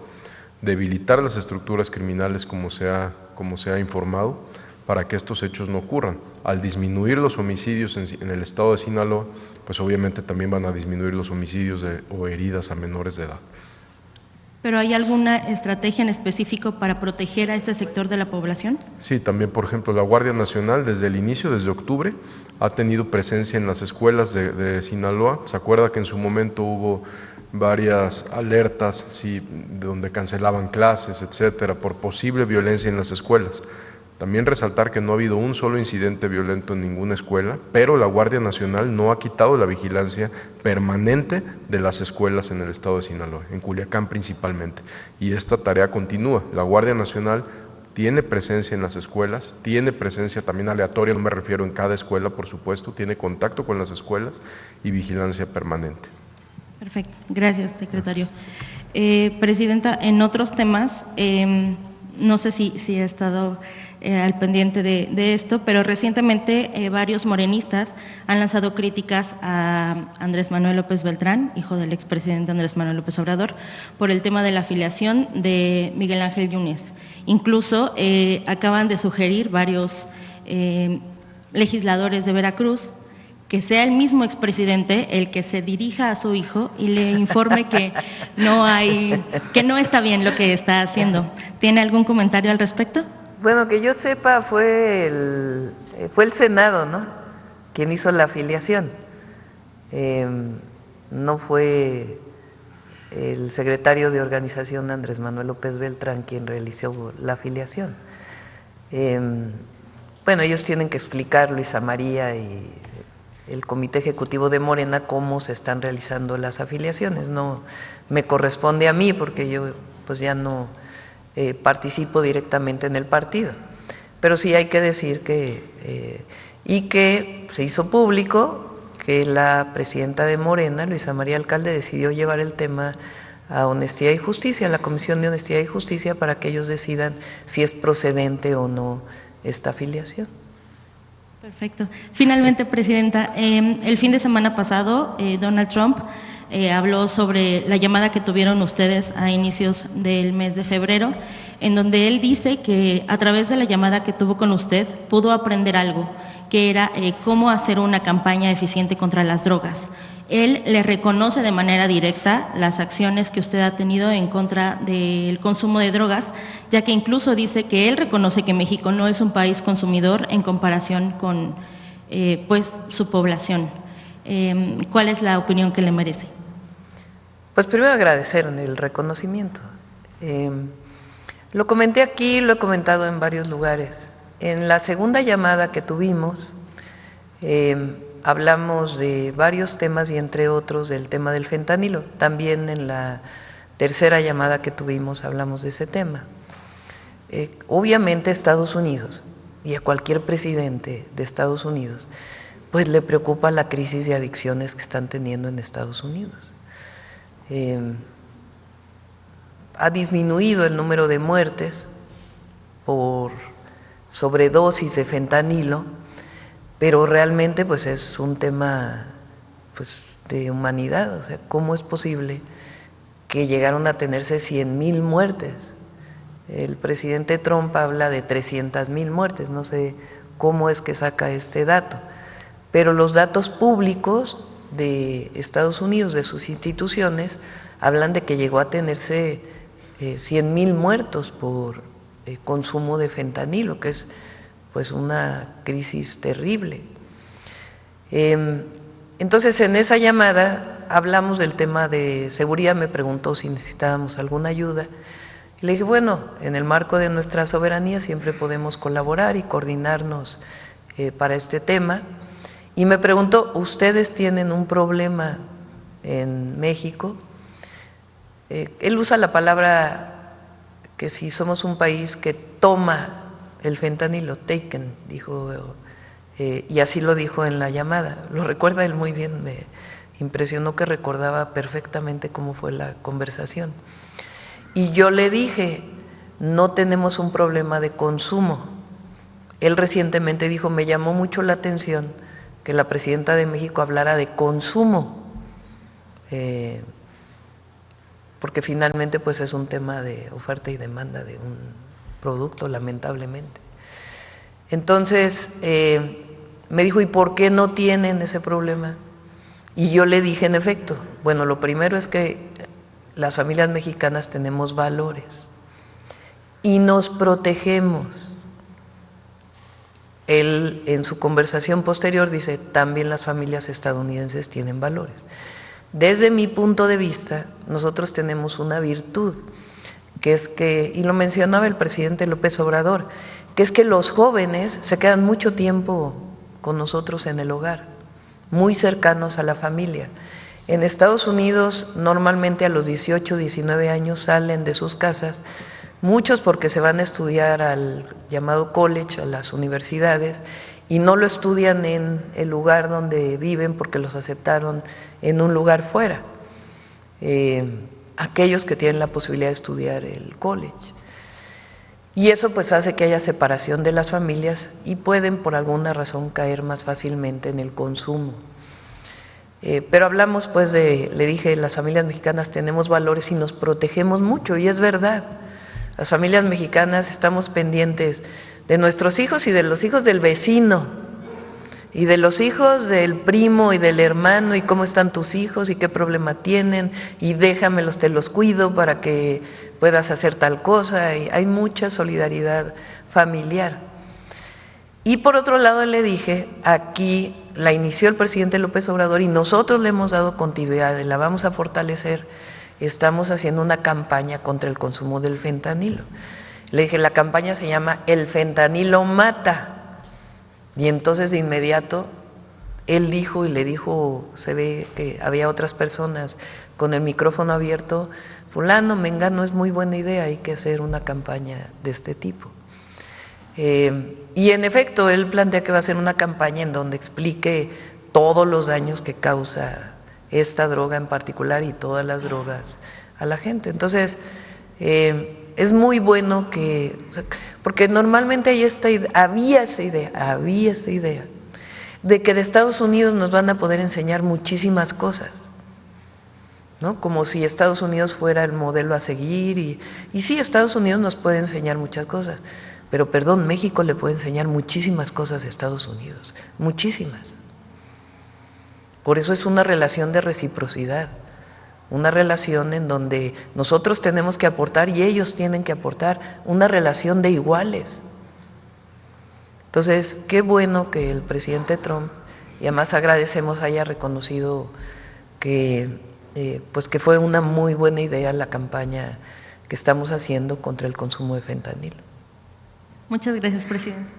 Speaker 6: debilitar las estructuras criminales como se ha informado, para que estos hechos no ocurran. Al disminuir los homicidios en el estado de Sinaloa, pues obviamente también van a disminuir los homicidios o heridas a menores de edad.
Speaker 10: ¿Pero hay alguna estrategia en específico para proteger a este sector de la población?
Speaker 6: Sí, también, por ejemplo, la Guardia Nacional desde el inicio, desde octubre, ha tenido presencia en las escuelas de Sinaloa. ¿Se acuerda que en su momento hubo varias alertas, donde cancelaban clases, etcétera, por posible violencia en las escuelas. También resaltar que no ha habido un solo incidente violento en ninguna escuela, pero la Guardia Nacional no ha quitado la vigilancia permanente de las escuelas en el estado de Sinaloa, en Culiacán principalmente. Y esta tarea continúa. La Guardia Nacional tiene presencia en las escuelas, tiene presencia también aleatoria, no me refiero en cada escuela, por supuesto, tiene contacto con las escuelas y vigilancia permanente.
Speaker 10: Perfecto, gracias, secretario. Presidenta, en otros temas, no sé si ha estado al pendiente de esto, pero recientemente varios morenistas han lanzado críticas a Andrés Manuel López Beltrán, hijo del expresidente Andrés Manuel López Obrador, por el tema de la afiliación de Miguel Ángel Yunes. Incluso acaban de sugerir varios legisladores de Veracruz que sea el mismo expresidente el que se dirija a su hijo y le informe que no está bien lo que está haciendo. ¿Tiene algún comentario al respecto?
Speaker 2: Bueno, que yo sepa, fue el Senado, ¿no?, quien hizo la afiliación. No fue el secretario de organización Andrés Manuel López Beltrán quien realizó la afiliación. Bueno, ellos tienen que explicar, Luisa María y el Comité Ejecutivo de Morena, cómo se están realizando las afiliaciones. No me corresponde a mí porque yo pues ya no participo directamente en el partido. Pero sí hay que decir que se hizo público que la presidenta de Morena, Luisa María Alcalde, decidió llevar el tema a Honestidad y Justicia, a la Comisión de Honestidad y Justicia, para que ellos decidan si es procedente o no esta afiliación.
Speaker 10: Perfecto. Finalmente, presidenta, el fin de semana pasado, Donald Trump habló sobre la llamada que tuvieron ustedes a inicios del mes de febrero, en donde él dice que a través de la llamada que tuvo con usted pudo aprender algo, que era cómo hacer una campaña eficiente contra las drogas. Él le reconoce de manera directa las acciones que usted ha tenido en contra del consumo de drogas, ya que incluso dice que él reconoce que México no es un país consumidor en comparación con pues su población. ¿Cuál es la opinión que le merece?
Speaker 2: Pues primero agradecer el reconocimiento. Lo comenté aquí, lo he comentado en varios lugares. En la segunda llamada que tuvimos, hablamos de varios temas y entre otros del tema del fentanilo. También en la tercera llamada que tuvimos hablamos de ese tema. Obviamente Estados Unidos y a cualquier presidente de Estados Unidos pues le preocupa la crisis de adicciones que están teniendo en Estados Unidos. Ha disminuido el número de muertes por sobredosis de fentanilo, pero realmente pues es un tema pues de humanidad. O sea, ¿cómo es posible que llegaron a tenerse 100,000 muertes? El presidente Trump habla de 300,000 muertes, no sé cómo es que saca este dato, pero los datos públicos de Estados Unidos, de sus instituciones, hablan de que llegó a tenerse 100,000 muertos por consumo de fentanilo, que es pues una crisis terrible. Entonces, en esa llamada hablamos del tema de seguridad. Me preguntó si necesitábamos alguna ayuda. Le dije, bueno, en el marco de nuestra soberanía siempre podemos colaborar y coordinarnos para este tema. Y me preguntó, ¿ustedes tienen un problema en México? Él usa la palabra que si somos un país que toma el fentanilo, taken, dijo, y así lo dijo en la llamada. Lo recuerda él muy bien, me impresionó que recordaba perfectamente cómo fue la conversación. Y yo le dije, no tenemos un problema de consumo. Él recientemente dijo, me llamó mucho la atención que la presidenta de México hablara de consumo, porque finalmente pues es un tema de oferta y demanda de un producto, lamentablemente. Entonces me dijo, ¿y por qué no tienen ese problema? Y yo le dije, en efecto, bueno, lo primero es que las familias mexicanas tenemos valores y nos protegemos. Él en su conversación posterior dice, también las familias estadounidenses tienen valores. Desde mi punto de vista, nosotros tenemos una virtud, que es que, y lo mencionaba el presidente López Obrador, que es que los jóvenes se quedan mucho tiempo con nosotros en el hogar, muy cercanos a la familia. En Estados Unidos, normalmente a los 18, 19 años salen de sus casas, muchos porque se van a estudiar al llamado college, a las universidades, y no lo estudian en el lugar donde viven porque los aceptaron en un lugar fuera. Aquellos que tienen la posibilidad de estudiar el college. Y eso pues hace que haya separación de las familias y pueden por alguna razón caer más fácilmente en el consumo. Pero hablamos pues le dije, las familias mexicanas tenemos valores y nos protegemos mucho, y es verdad. Las familias mexicanas estamos pendientes de nuestros hijos y de los hijos del vecino, y de los hijos del primo y del hermano, y cómo están tus hijos y qué problema tienen, y déjamelos, te los cuido para que puedas hacer tal cosa, y hay mucha solidaridad familiar. Y por otro lado le dije, aquí la inició el presidente López Obrador y nosotros le hemos dado continuidad y la vamos a fortalecer. Estamos haciendo una campaña contra el consumo del fentanilo. Le dije, la campaña se llama El fentanilo mata. Y entonces de inmediato él dijo, y le dijo, se ve que había otras personas con el micrófono abierto, fulano, mengano, es muy buena idea, hay que hacer una campaña de este tipo. Y en efecto, él plantea que va a hacer una campaña en donde explique todos los daños que causa esta droga en particular y todas las drogas a la gente. Entonces, es muy bueno que, porque normalmente había esta idea de que de Estados Unidos nos van a poder enseñar muchísimas cosas, ¿no? Como si Estados Unidos fuera el modelo a seguir, y sí, Estados Unidos nos puede enseñar muchas cosas, pero perdón, México le puede enseñar muchísimas cosas a Estados Unidos, muchísimas. Por eso es una relación de reciprocidad, una relación en donde nosotros tenemos que aportar y ellos tienen que aportar, una relación de iguales. Entonces, qué bueno que el presidente Trump, y además agradecemos haya reconocido que, pues que fue una muy buena idea la campaña que estamos haciendo contra el consumo de fentanilo.
Speaker 10: Muchas gracias, presidente.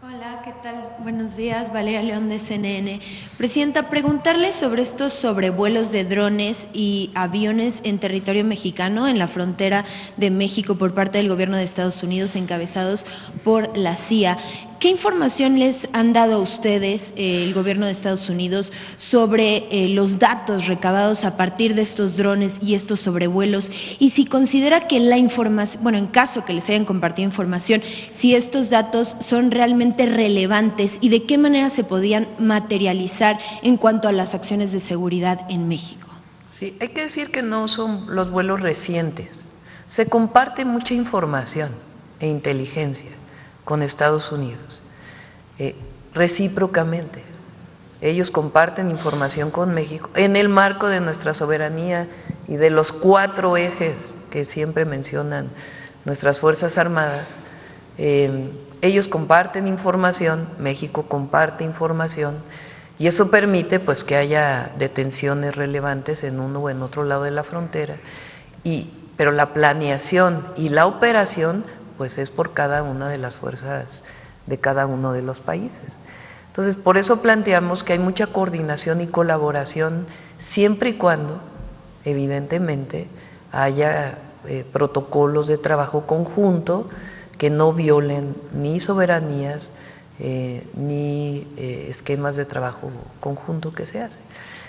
Speaker 11: Hola, ¿qué tal? Buenos días, Valeria León de CNN. Presidenta, preguntarle sobre estos sobrevuelos de drones y aviones en territorio mexicano, en la frontera de México por parte del gobierno de Estados Unidos, encabezados por la CIA. ¿Qué información les han dado a ustedes, el gobierno de Estados Unidos, sobre los datos recabados a partir de estos drones y estos sobrevuelos? Y si considera que la información, bueno, en caso que les hayan compartido información, si estos datos son realmente relevantes y de qué manera se podían materializar en cuanto a las acciones de seguridad en México.
Speaker 2: Sí, hay que decir que no son los vuelos recientes. Se comparte mucha información e inteligencia con Estados Unidos, recíprocamente. Ellos comparten información con México en el marco de nuestra soberanía y de los 4 ejes que siempre mencionan nuestras Fuerzas Armadas. Ellos comparten información, México comparte información, y eso permite pues que haya detenciones relevantes en uno o en otro lado de la frontera, pero la planeación y la operación pues es por cada una de las fuerzas de cada uno de los países. Entonces, por eso planteamos que hay mucha coordinación y colaboración siempre y cuando, evidentemente, haya protocolos de trabajo conjunto que no violen ni soberanías ni esquemas de trabajo conjunto que se hace.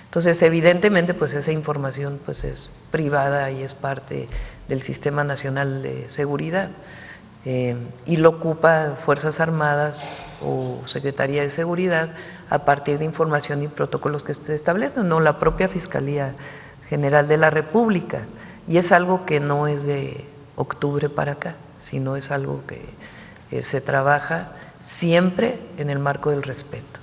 Speaker 2: Entonces, evidentemente, pues esa información pues es privada y es parte del Sistema Nacional de Seguridad. Y lo ocupa Fuerzas Armadas o Secretaría de Seguridad a partir de información y protocolos que se establecen, no la propia Fiscalía General de la República. Y es algo que no es de octubre para acá, sino es algo que se trabaja siempre en el marco del respeto.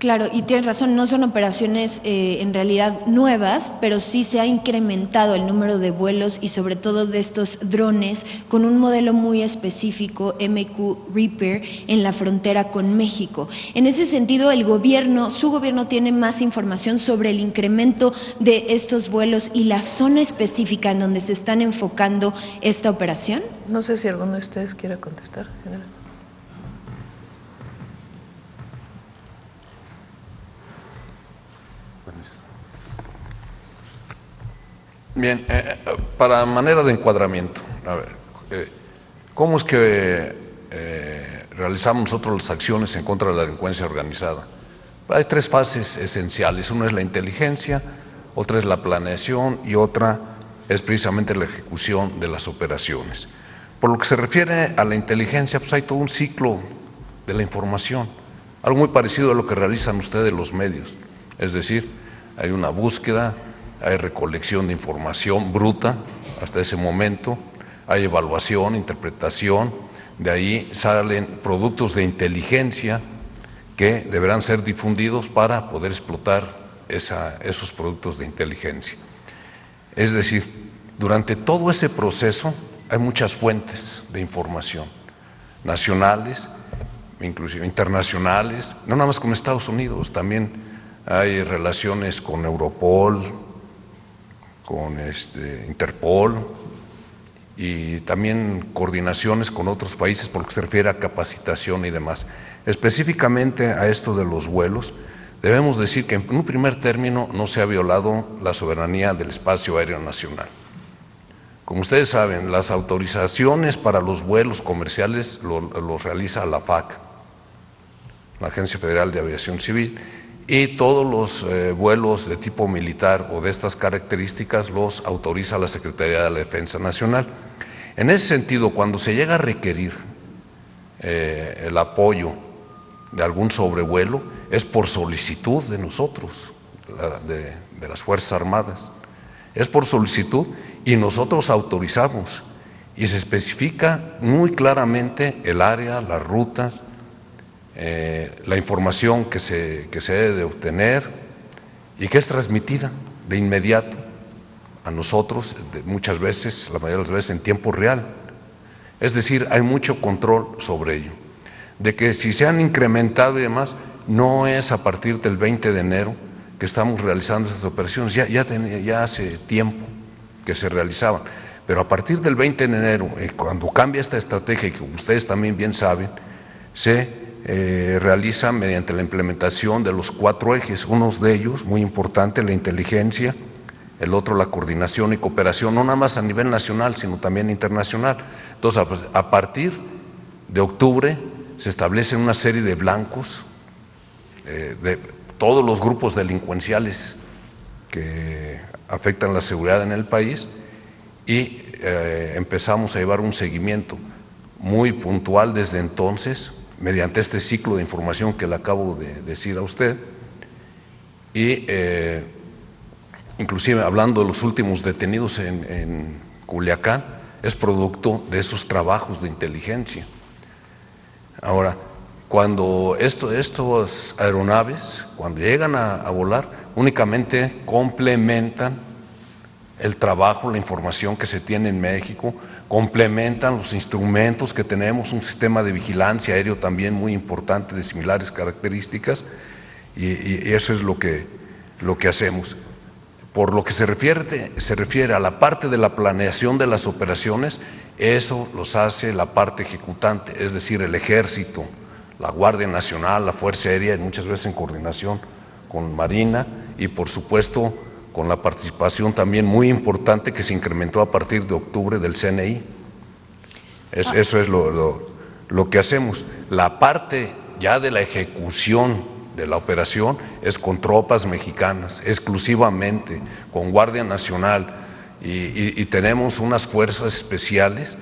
Speaker 11: Claro, y tienes razón, no son operaciones en realidad nuevas, pero sí se ha incrementado el número de vuelos y sobre todo de estos drones con un modelo muy específico, MQ Reaper, en la frontera con México. En ese sentido, su gobierno tiene más información sobre el incremento de estos vuelos y la zona específica en donde se están enfocando esta operación.
Speaker 2: No sé si alguno de ustedes quiere contestar, general.
Speaker 12: Bien, para manera de encuadramiento, a ver, ¿cómo es que realizamos nosotros las acciones en contra de la delincuencia organizada? Hay tres fases esenciales, una es la inteligencia, otra es la planeación y otra es precisamente la ejecución de las operaciones. Por lo que se refiere a la inteligencia, pues hay todo un ciclo de la información, algo muy parecido a lo que realizan ustedes los medios, es decir, hay una búsqueda, hay recolección de información bruta hasta ese momento, hay evaluación, interpretación, de ahí salen productos de inteligencia que deberán ser difundidos para poder explotar esos productos de inteligencia. Es decir, durante todo ese proceso hay muchas fuentes de información, nacionales, inclusive internacionales, no nada más con Estados Unidos, también hay relaciones con Europol, con Interpol y también coordinaciones con otros países por lo que se refiere a capacitación y demás. Específicamente a esto de los vuelos, debemos decir que en un primer término no se ha violado la soberanía del espacio aéreo nacional. Como ustedes saben, las autorizaciones para los vuelos comerciales los realiza la FAC, la Agencia Federal de Aviación Civil, y todos los vuelos de tipo militar o de estas características los autoriza la Secretaría de la Defensa Nacional. En ese sentido, cuando se llega a requerir el apoyo de algún sobrevuelo, es por solicitud de nosotros, de las Fuerzas Armadas. Es por solicitud y nosotros autorizamos y se especifica muy claramente el área, las rutas, la información que se debe de obtener y que es transmitida de inmediato a nosotros, muchas veces, la mayoría de las veces en tiempo real. Es decir, hay mucho control sobre ello. De que si se han incrementado y demás, no es a partir del 20 de enero que estamos realizando estas operaciones, ya hace tiempo que se realizaban, pero a partir del 20 de enero, cuando cambia esta estrategia, que ustedes también bien saben, se realiza mediante la implementación de los 4 ejes, uno de ellos, muy importante, la inteligencia, el otro la coordinación y cooperación, no nada más a nivel nacional, sino también internacional. Entonces, a partir de octubre se establecen una serie de blancos de todos los grupos delincuenciales que afectan la seguridad en el país y empezamos a llevar un seguimiento muy puntual desde entonces, mediante este ciclo de información que le acabo de decir a usted, y inclusive hablando de los últimos detenidos en Culiacán, es producto de esos trabajos de inteligencia. Ahora, cuando estas aeronaves, cuando llegan a volar, únicamente complementan el trabajo, la información que se tiene en México, complementan los instrumentos que tenemos, un sistema de vigilancia aéreo también muy importante de similares características, y eso es lo que hacemos. Por lo que se refiere a la parte de la planeación de las operaciones, eso los hace la parte ejecutante, es decir, el Ejército, la Guardia Nacional, la Fuerza Aérea, y muchas veces en coordinación con Marina y por supuesto con la participación también muy importante que se incrementó a partir de octubre del CNI. Eso es lo que hacemos. La parte ya de la ejecución de la operación es con tropas mexicanas, exclusivamente, con Guardia Nacional, y tenemos unas fuerzas especiales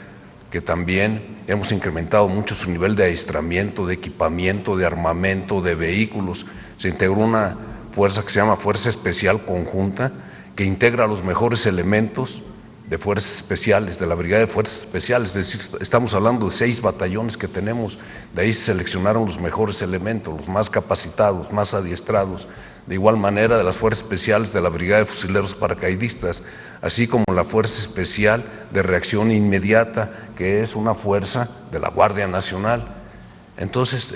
Speaker 12: que también hemos incrementado mucho su nivel de adiestramiento, de equipamiento, de armamento, de vehículos. Se integró una fuerza que se llama Fuerza Especial Conjunta, que integra los mejores elementos de Fuerzas Especiales, de la Brigada de Fuerzas Especiales, es decir, estamos hablando de 6 batallones que tenemos, de ahí se seleccionaron los mejores elementos, los más capacitados, más adiestrados, de igual manera de las Fuerzas Especiales de la Brigada de Fusileros Paracaidistas, así como la Fuerza Especial de Reacción Inmediata, que es una fuerza de la Guardia Nacional. Entonces,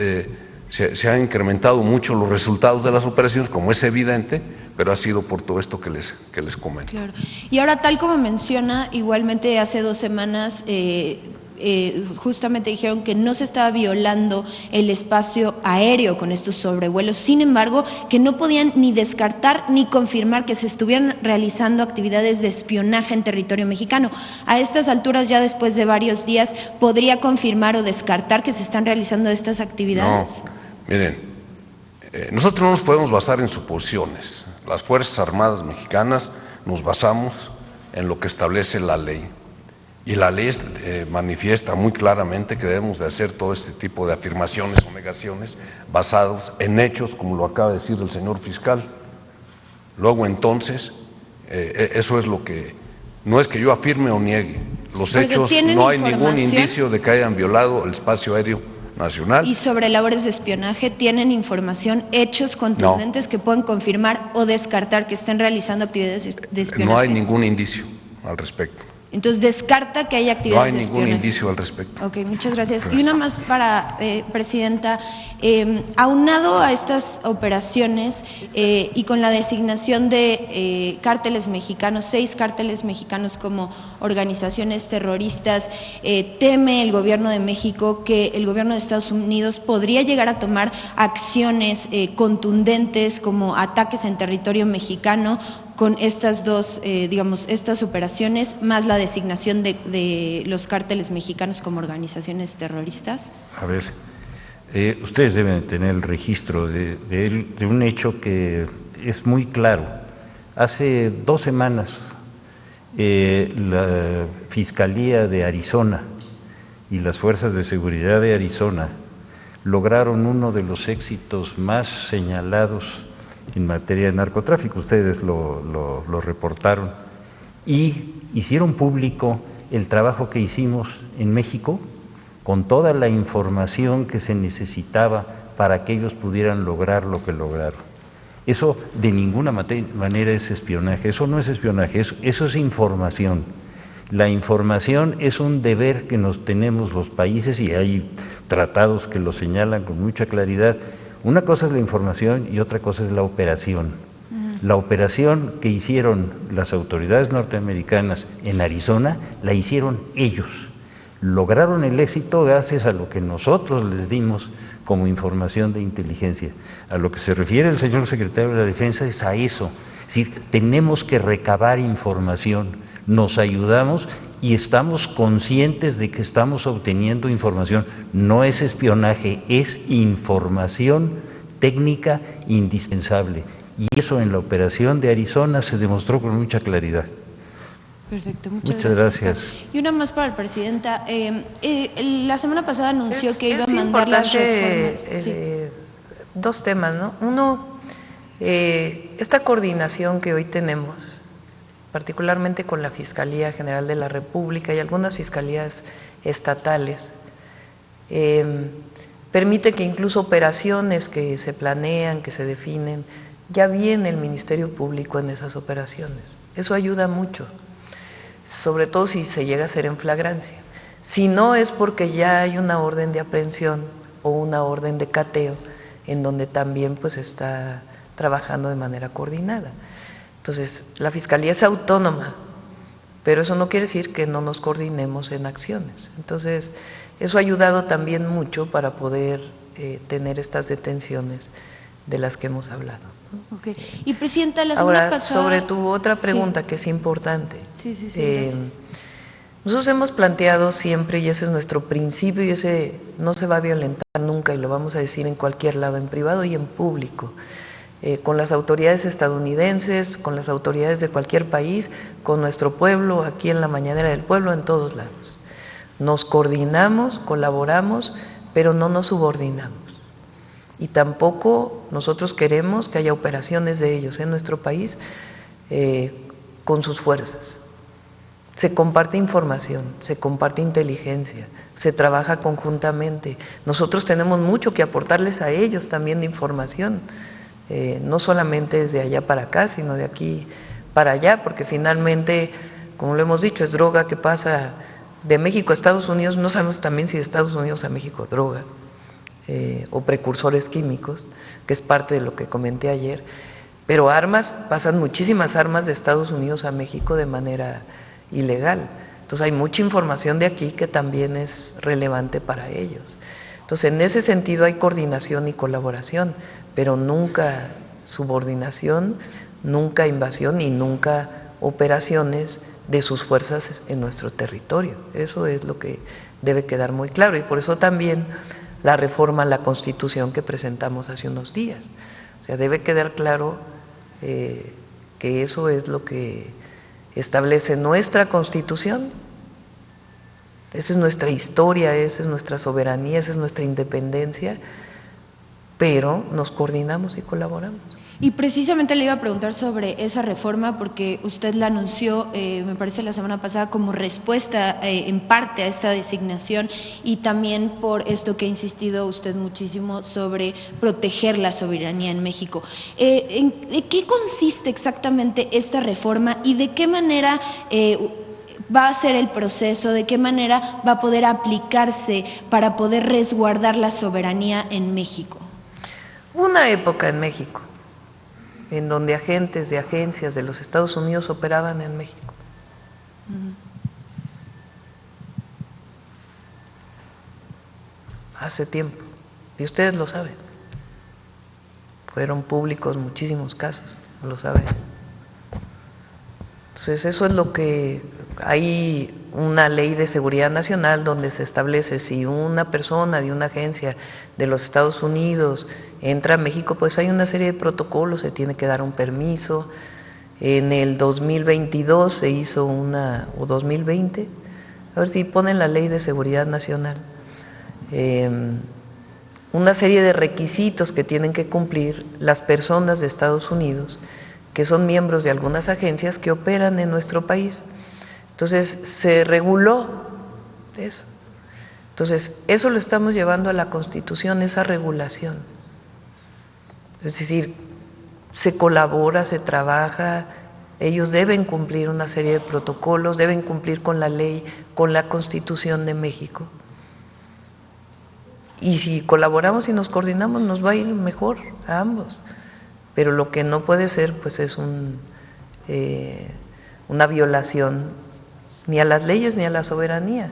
Speaker 12: se han incrementado mucho los resultados de las operaciones, como es evidente, pero ha sido por todo esto que les comento.
Speaker 11: Claro. Y ahora, tal como menciona, igualmente hace 2 semanas justamente dijeron que no se estaba violando el espacio aéreo con estos sobrevuelos, sin embargo, que no podían ni descartar ni confirmar que se estuvieran realizando actividades de espionaje en territorio mexicano. A estas alturas, ya después de varios días, ¿podría confirmar o descartar que se están realizando estas actividades?
Speaker 12: No, miren, nosotros no nos podemos basar en suposiciones. Las Fuerzas Armadas mexicanas nos basamos en lo que establece la ley. Y la ley manifiesta muy claramente que debemos de hacer todo este tipo de afirmaciones o negaciones basados en hechos, como lo acaba de decir el señor fiscal. Luego, entonces, eso es lo que… No es que yo afirme o niegue. Los hechos, no hay ningún indicio de que hayan violado el espacio aéreo nacional.
Speaker 11: Y sobre labores de espionaje, ¿tienen información, hechos contundentes que puedan confirmar o descartar que estén realizando actividades de espionaje?
Speaker 12: No hay ningún indicio al respecto.
Speaker 11: Entonces, descarta que haya actividades de espionaje.
Speaker 12: No hay ningún indicio al respecto.
Speaker 11: Ok, muchas gracias. Y una más para, Presidenta, aunado a estas operaciones y con la designación de cárteles mexicanos, 6 cárteles mexicanos como organizaciones terroristas, teme el gobierno de México que el gobierno de Estados Unidos podría llegar a tomar acciones contundentes como ataques en territorio mexicano con estas dos, estas operaciones, más la designación de los cárteles mexicanos como organizaciones terroristas?
Speaker 3: A ver, ustedes deben tener el registro de un hecho que es muy claro. Hace 2 semanas, la Fiscalía de Arizona y las Fuerzas de Seguridad de Arizona lograron uno de los éxitos más señalados en materia de narcotráfico, ustedes lo reportaron, y hicieron público el trabajo que hicimos en México con toda la información que se necesitaba para que ellos pudieran lograr lo que lograron. Eso de ninguna manera es espionaje, eso no es espionaje, eso es información. La información es un deber que nos tenemos los países y hay tratados que lo señalan con mucha claridad. Una cosa es la información y otra cosa es la operación. La operación que hicieron las autoridades norteamericanas en Arizona, la hicieron ellos. Lograron el éxito gracias a lo que nosotros les dimos como información de inteligencia. A lo que se refiere el señor secretario de la Defensa es a eso. Es decir, tenemos que recabar información, nos ayudamos y estamos conscientes de que estamos obteniendo información. No es espionaje, es información técnica indispensable. Y eso en la operación de Arizona se demostró con mucha claridad.
Speaker 11: Perfecto,
Speaker 3: muchas gracias.
Speaker 11: Y una más para la Presidenta. La semana pasada anunció que iba a mandar las reformas.
Speaker 2: 2 temas, ¿no? Uno, esta coordinación que hoy tenemos, particularmente con la Fiscalía General de la República y algunas fiscalías estatales, permite que incluso operaciones que se planean, que se definen, ya viene el Ministerio Público en esas operaciones. Eso ayuda mucho, sobre todo si se llega a hacer en flagrancia. Si no, es porque ya hay una orden de aprehensión o una orden de cateo en donde también pues está trabajando de manera coordinada. Entonces, la Fiscalía es autónoma, pero eso no quiere decir que no nos coordinemos en acciones. Entonces, eso ha ayudado también mucho para poder tener estas detenciones de las que hemos hablado.
Speaker 11: Okay. Y Presidenta, la semana pasada…
Speaker 2: Sobre tu otra pregunta, que es importante.
Speaker 11: Sí,
Speaker 2: nosotros hemos planteado siempre, y ese es nuestro principio, y ese no se va a violentar nunca, y lo vamos a decir en cualquier lado, en privado y en público, con las autoridades estadounidenses, con las autoridades de cualquier país, con nuestro pueblo, aquí en la Mañanera del Pueblo, en todos lados. Nos coordinamos, colaboramos, pero no nos subordinamos. Y tampoco nosotros queremos que haya operaciones de ellos en nuestro país con sus fuerzas. Se comparte información, se comparte inteligencia, se trabaja conjuntamente. Nosotros tenemos mucho que aportarles a ellos también de información, no solamente desde allá para acá, sino de aquí para allá, porque finalmente, como lo hemos dicho, es droga que pasa de México a Estados Unidos, no sabemos también si de Estados Unidos a México droga, o precursores químicos, que es parte de lo que comenté ayer, pero armas, pasan muchísimas armas de Estados Unidos a México de manera ilegal. Entonces hay mucha información de aquí que también es relevante para ellos. Entonces en ese sentido hay coordinación y colaboración, pero nunca subordinación, nunca invasión y nunca operaciones de sus fuerzas en nuestro territorio. Eso es lo que debe quedar muy claro y por eso también la reforma a la Constitución que presentamos hace unos días. O sea, debe quedar claro que eso es lo que establece nuestra Constitución. Esa es nuestra historia, esa es nuestra soberanía, esa es nuestra independencia, pero nos coordinamos y colaboramos.
Speaker 11: Y precisamente le iba a preguntar sobre esa reforma porque usted la anunció, me parece la semana pasada, como respuesta en parte a esta designación y también por esto que ha insistido usted muchísimo sobre proteger la soberanía en México. ¿En qué consiste exactamente esta reforma y de qué manera va a ser el proceso, de qué manera va a poder aplicarse para poder resguardar la soberanía en México?
Speaker 2: Una época en México en donde agentes de agencias de los Estados Unidos operaban en México. Hace tiempo, y ustedes lo saben, fueron públicos muchísimos casos, lo saben. Entonces eso es lo que, hay una ley de seguridad nacional donde se establece si una persona de una agencia de los Estados Unidos entra a México, pues hay una serie de protocolos, se tiene que dar un permiso. En el 2022 se hizo o 2020, a ver si ponen la ley de seguridad nacional, una serie de requisitos que tienen que cumplir las personas de Estados Unidos que son miembros de algunas agencias que operan en nuestro país. Entonces se reguló eso. Entonces eso lo estamos llevando a la Constitución, esa regulación. Es decir, se colabora, se trabaja, ellos deben cumplir una serie de protocolos, deben cumplir con la ley, con la Constitución de México. Y si colaboramos y nos coordinamos, nos va a ir mejor a ambos. Pero lo que no puede ser, pues es una violación ni a las leyes ni a la soberanía.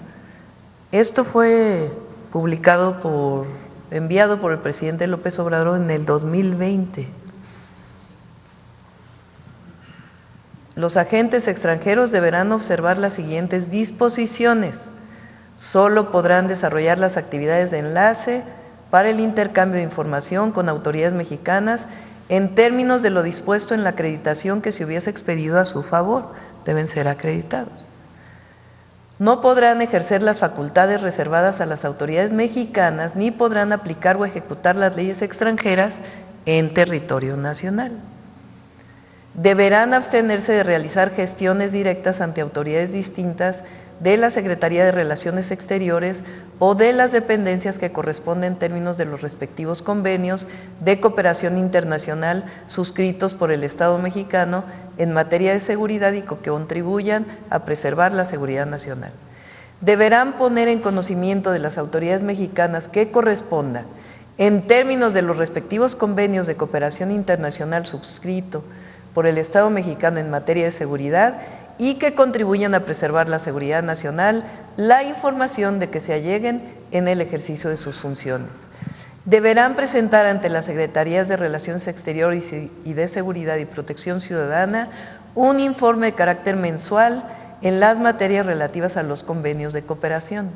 Speaker 2: Esto fue enviado por el presidente López Obrador en el 2020. Los agentes extranjeros deberán observar las siguientes disposiciones. Solo podrán desarrollar las actividades de enlace para el intercambio de información con autoridades mexicanas en términos de lo dispuesto en la acreditación que se hubiese expedido a su favor. Deben ser acreditados. No podrán ejercer las facultades reservadas a las autoridades mexicanas ni podrán aplicar o ejecutar las leyes extranjeras en territorio nacional. Deberán abstenerse de realizar gestiones directas ante autoridades distintas de la Secretaría de Relaciones Exteriores o de las dependencias que corresponden en términos de los respectivos convenios de cooperación internacional suscritos por el Estado mexicano en materia de seguridad y que contribuyan a preservar la seguridad nacional. Deberán poner en conocimiento de las autoridades mexicanas que corresponda, en términos de los respectivos convenios de cooperación internacional suscrito por el Estado mexicano en materia de seguridad y que contribuyan a preservar la seguridad nacional, la información de que se alleguen en el ejercicio de sus funciones. Deberán presentar ante las Secretarías de Relaciones Exteriores y de Seguridad y Protección Ciudadana un informe de carácter mensual en las materias relativas a los convenios de cooperación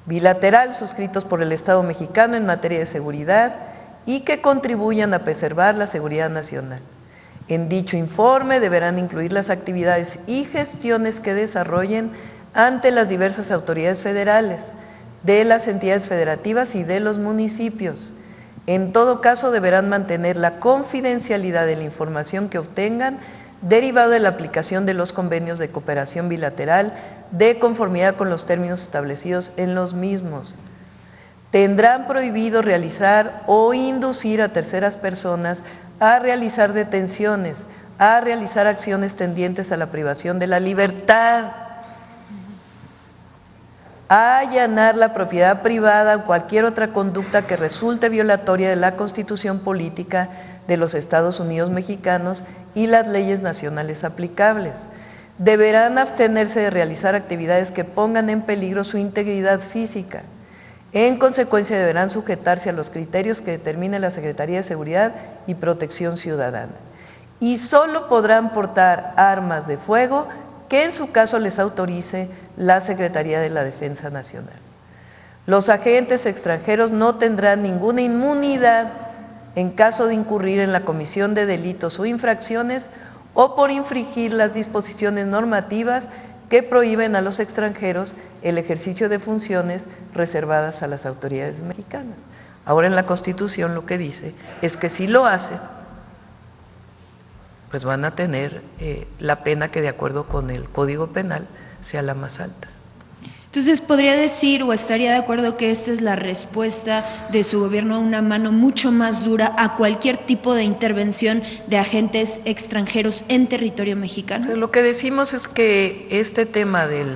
Speaker 2: bilateral suscritos por el Estado mexicano en materia de seguridad y que contribuyan a preservar la seguridad nacional. En dicho informe deberán incluir las actividades y gestiones que desarrollen ante las diversas autoridades federales, de las entidades federativas y de los municipios. En todo caso, deberán mantener la confidencialidad de la información que obtengan derivado de la aplicación de los convenios de cooperación bilateral de conformidad con los términos establecidos en los mismos. Tendrán prohibido realizar o inducir a terceras personas a realizar detenciones, a realizar acciones tendientes a la privación de la libertad, a allanar la propiedad privada o cualquier otra conducta que resulte violatoria de la Constitución Política de los Estados Unidos Mexicanos y las leyes nacionales aplicables. Deberán abstenerse de realizar actividades que pongan en peligro su integridad física. En consecuencia, deberán sujetarse a los criterios que determine la Secretaría de Seguridad y Protección Ciudadana. Y solo podrán portar armas de fuego que en su caso les autorice la Secretaría de la Defensa Nacional. Los agentes extranjeros no tendrán ninguna inmunidad en caso de incurrir en la comisión de delitos o infracciones o por infringir las disposiciones normativas que prohíben a los extranjeros el ejercicio de funciones reservadas a las autoridades mexicanas. Ahora en la Constitución lo que dice es que si lo hacen, pues van a tener la pena que de acuerdo con el Código Penal sea la más alta.
Speaker 11: Entonces, ¿podría decir o estaría de acuerdo que esta es la respuesta de su gobierno a una mano mucho más dura a cualquier tipo de intervención de agentes extranjeros en territorio mexicano?
Speaker 2: Pues lo que decimos es que este tema del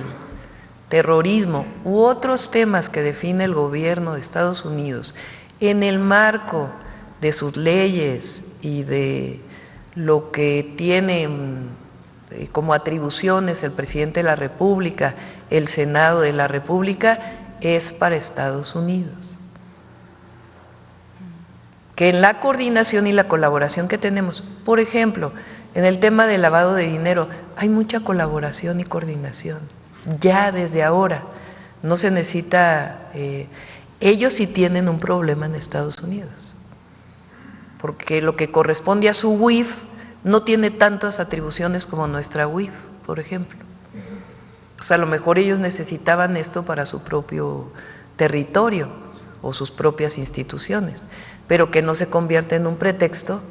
Speaker 2: terrorismo u otros temas que define el gobierno de Estados Unidos en el marco de sus leyes y de lo que tienen como atribuciones el presidente de la República, el Senado de la República, es para Estados Unidos. Que en la coordinación y la colaboración que tenemos, por ejemplo, en el tema del lavado de dinero, hay mucha colaboración y coordinación, ya desde ahora. No se necesita, ellos sí tienen un problema en Estados Unidos, porque lo que corresponde a su UIF no tiene tantas atribuciones como nuestra UIF, por ejemplo. O sea, a lo mejor ellos necesitaban esto para su propio territorio o sus propias instituciones, pero que no se convierta en un pretexto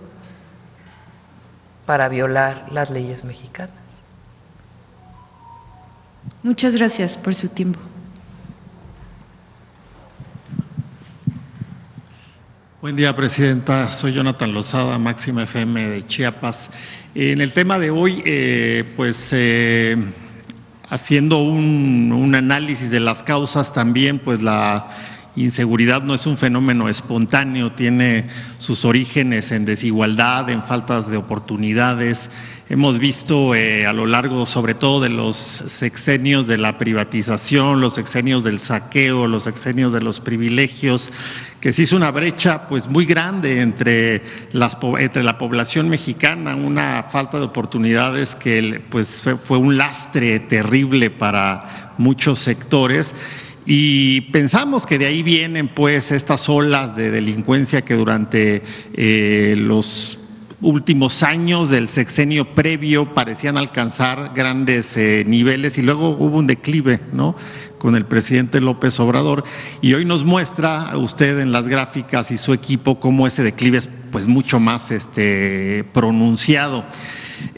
Speaker 2: para violar las leyes mexicanas.
Speaker 11: Muchas gracias por su tiempo.
Speaker 13: Buen día, Presidenta. Soy Jonathan Lozada, Máxima FM de Chiapas. En el tema de hoy, haciendo un análisis de las causas también, pues la inseguridad no es un fenómeno espontáneo, tiene sus orígenes en desigualdad, en faltas de oportunidades. Hemos visto a lo largo, sobre todo de los sexenios de la privatización, los sexenios del saqueo, los sexenios de los privilegios, que se hizo una brecha pues muy grande entre la población mexicana, una falta de oportunidades que pues fue un lastre terrible para muchos sectores. Y pensamos que de ahí vienen pues estas olas de delincuencia que durante los últimos años del sexenio previo parecían alcanzar grandes niveles y luego hubo un declive, ¿no?, con el presidente López Obrador, y hoy nos muestra a usted en las gráficas y su equipo cómo ese declive es pues mucho más pronunciado.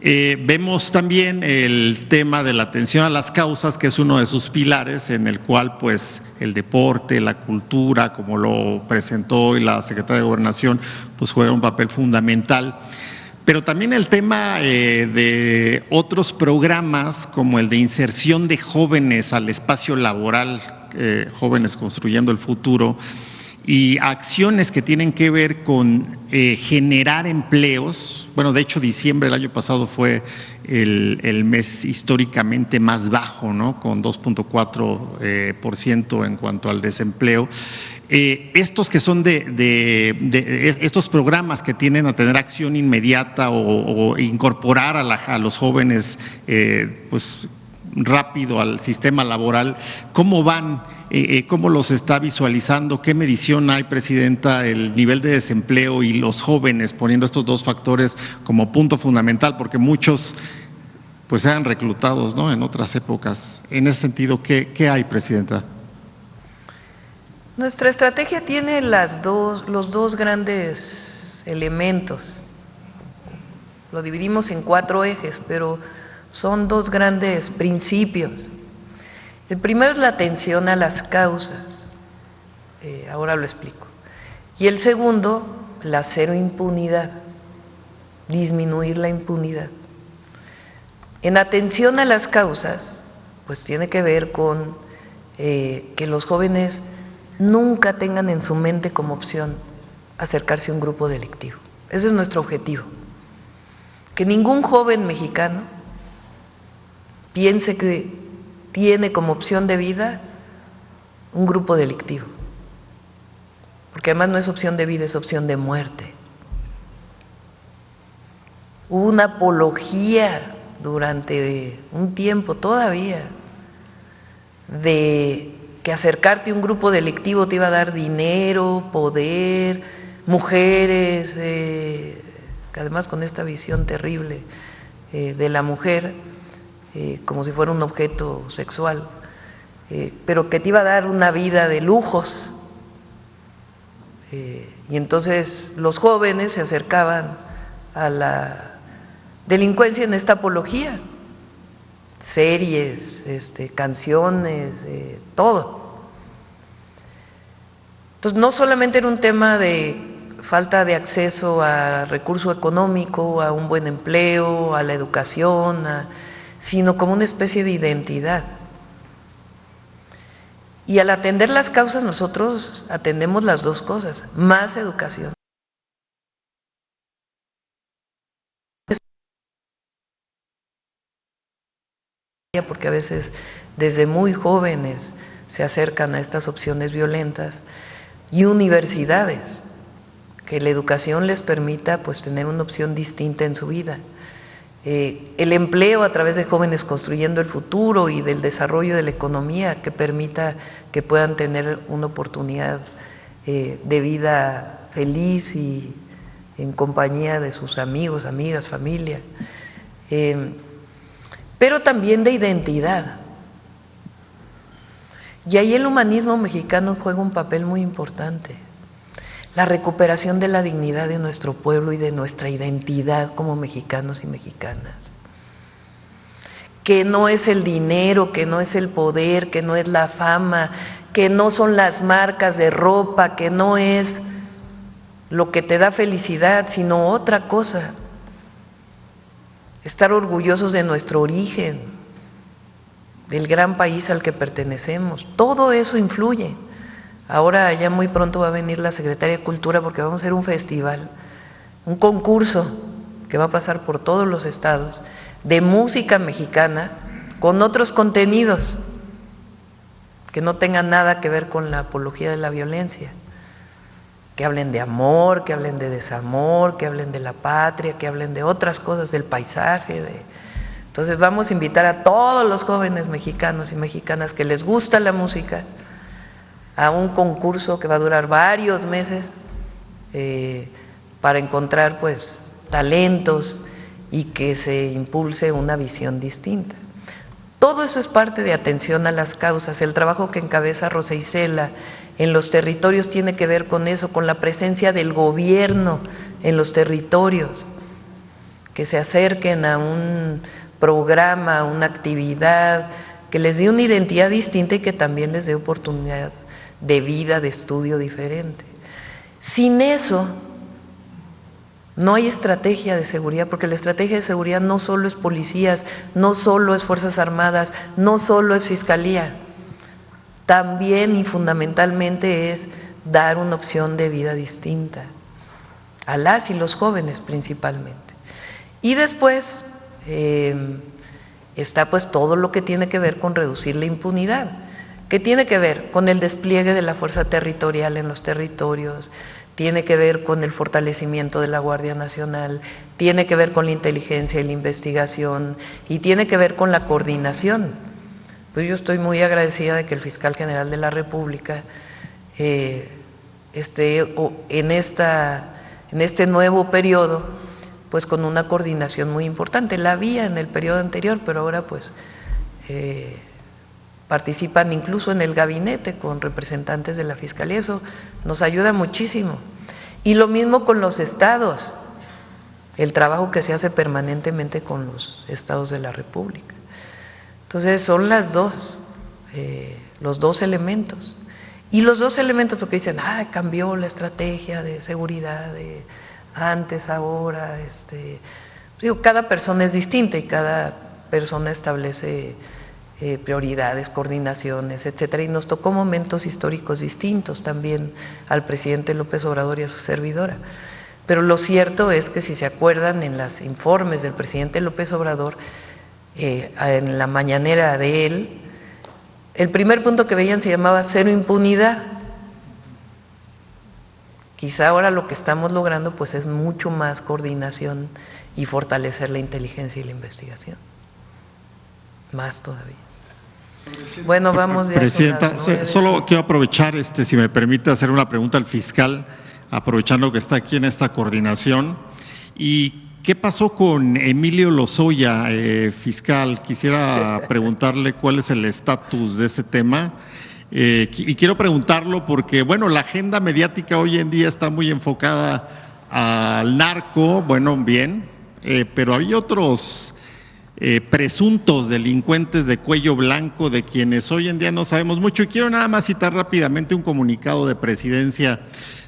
Speaker 13: Vemos también el tema de la atención a las causas, que es uno de sus pilares, en el cual pues el deporte, la cultura, como lo presentó hoy la Secretaria de Gobernación, pues juega un papel fundamental. Pero también el tema de otros programas, como el de inserción de jóvenes al espacio laboral, Jóvenes Construyendo el Futuro, y acciones que tienen que ver con generar empleos. Bueno, de hecho, diciembre del año pasado fue el mes históricamente más bajo, ¿no?, con 2.4% en cuanto al desempleo. Estos que son estos programas que tienden a tener acción inmediata o incorporar a los jóvenes pues rápido al sistema laboral, ¿cómo van? ¿Cómo los está visualizando? ¿Qué medición hay, Presidenta, el nivel de desempleo y los jóvenes, poniendo estos dos factores como punto fundamental? Porque muchos pues sean reclutados, ¿no?, en otras épocas. En ese sentido, ¿qué hay, Presidenta?
Speaker 2: Nuestra estrategia tiene los dos grandes elementos. Lo dividimos en 4 ejes, pero son 2 grandes principios. El primero es la atención a las causas, ahora lo explico. Y el segundo, la cero impunidad, disminuir la impunidad. En atención a las causas, pues tiene que ver con que los jóvenes nunca tengan en su mente como opción acercarse a un grupo delictivo. Ese es nuestro objetivo. Que ningún joven mexicano piense que tiene como opción de vida un grupo delictivo, porque además no es opción de vida, es opción de muerte. Hubo una apología durante un tiempo todavía de que acercarte a un grupo delictivo te iba a dar dinero, poder, mujeres, que además con esta visión terrible de la mujer como si fuera un objeto sexual, pero que te iba a dar una vida de lujos. Y entonces los jóvenes se acercaban a la delincuencia en esta apología, series, canciones, todo. Entonces no solamente era un tema de falta de acceso a recurso económico, a un buen empleo, a la educación, sino como una especie de identidad. Y al atender las causas nosotros atendemos las 2 cosas, más educación. Porque a veces desde muy jóvenes se acercan a estas opciones violentas, y universidades, que la educación les permita pues tener una opción distinta en su vida. El empleo a través de jóvenes construyendo el futuro y del desarrollo de la economía que permita que puedan tener una oportunidad de vida feliz y en compañía de sus amigos, amigas, familia, pero también de identidad. Y ahí el humanismo mexicano juega un papel muy importante. La recuperación de la dignidad de nuestro pueblo y de nuestra identidad como mexicanos y mexicanas. Que no es el dinero, que no es el poder, que no es la fama, que no son las marcas de ropa, que no es lo que te da felicidad, sino otra cosa. Estar orgullosos de nuestro origen, del gran país al que pertenecemos. Todo eso influye. Ahora ya muy pronto va a venir la Secretaría de Cultura porque vamos a hacer un festival, un concurso que va a pasar por todos los estados de música mexicana con otros contenidos que no tengan nada que ver con la apología de la violencia, que hablen de amor, que hablen de desamor, que hablen de la patria, que hablen de otras cosas, del paisaje. Entonces vamos a invitar a todos los jóvenes mexicanos y mexicanas que les gusta la música a un concurso que va a durar varios meses para encontrar pues talentos y que se impulse una visión distinta. Todo eso es parte de atención a las causas. El trabajo que encabeza Rosa Isela en los territorios tiene que ver con eso, con la presencia del gobierno en los territorios, que se acerquen a un programa, a una actividad que les dé una identidad distinta y que también les dé oportunidad de vida, de estudio diferente. Sin eso no hay estrategia de seguridad, porque la estrategia de seguridad no solo es policías, no solo es Fuerzas Armadas, no solo es Fiscalía, también y fundamentalmente es dar una opción de vida distinta a las y los jóvenes principalmente. Y después está pues todo lo que tiene que ver con reducir la impunidad, que tiene que ver con el despliegue de la fuerza territorial en los territorios, tiene que ver con el fortalecimiento de la Guardia Nacional, tiene que ver con la inteligencia y la investigación y tiene que ver con la coordinación. Pues yo estoy muy agradecida de que el Fiscal General de la República esté en este nuevo periodo pues con una coordinación muy importante. La había en el periodo anterior, pero ahora pues participan incluso en el gabinete con representantes de la Fiscalía, eso nos ayuda muchísimo. Y lo mismo con los estados. el trabajo que se hace permanentemente con los estados de la República. Entonces son los dos elementos. Y los dos elementos, porque dicen, cambió la estrategia de seguridad de antes, ahora, cada persona es distinta y cada persona establece prioridades, coordinaciones, etcétera, y nos tocó momentos históricos distintos también al presidente López Obrador y a su servidora. Pero lo cierto es que si se acuerdan en los informes del presidente López Obrador, en la mañanera de él, el primer punto que veían se llamaba cero impunidad. Quizá ahora lo que estamos logrando pues es mucho más coordinación y fortalecer la inteligencia y la investigación. Más todavía. Bueno, vamos ya.
Speaker 13: Presidenta, solo quiero aprovechar, si me permite, hacer una pregunta al fiscal, aprovechando que está aquí en esta coordinación. ¿Y qué pasó con Emilio Lozoya, fiscal? Quisiera preguntarle cuál es el estatus de ese tema. Y quiero preguntarlo porque, bueno, la agenda mediática hoy en día está muy enfocada al narco, bueno, bien, pero hay otros presuntos delincuentes de cuello blanco de quienes hoy en día no sabemos mucho. Y quiero nada más citar rápidamente un comunicado de presidencia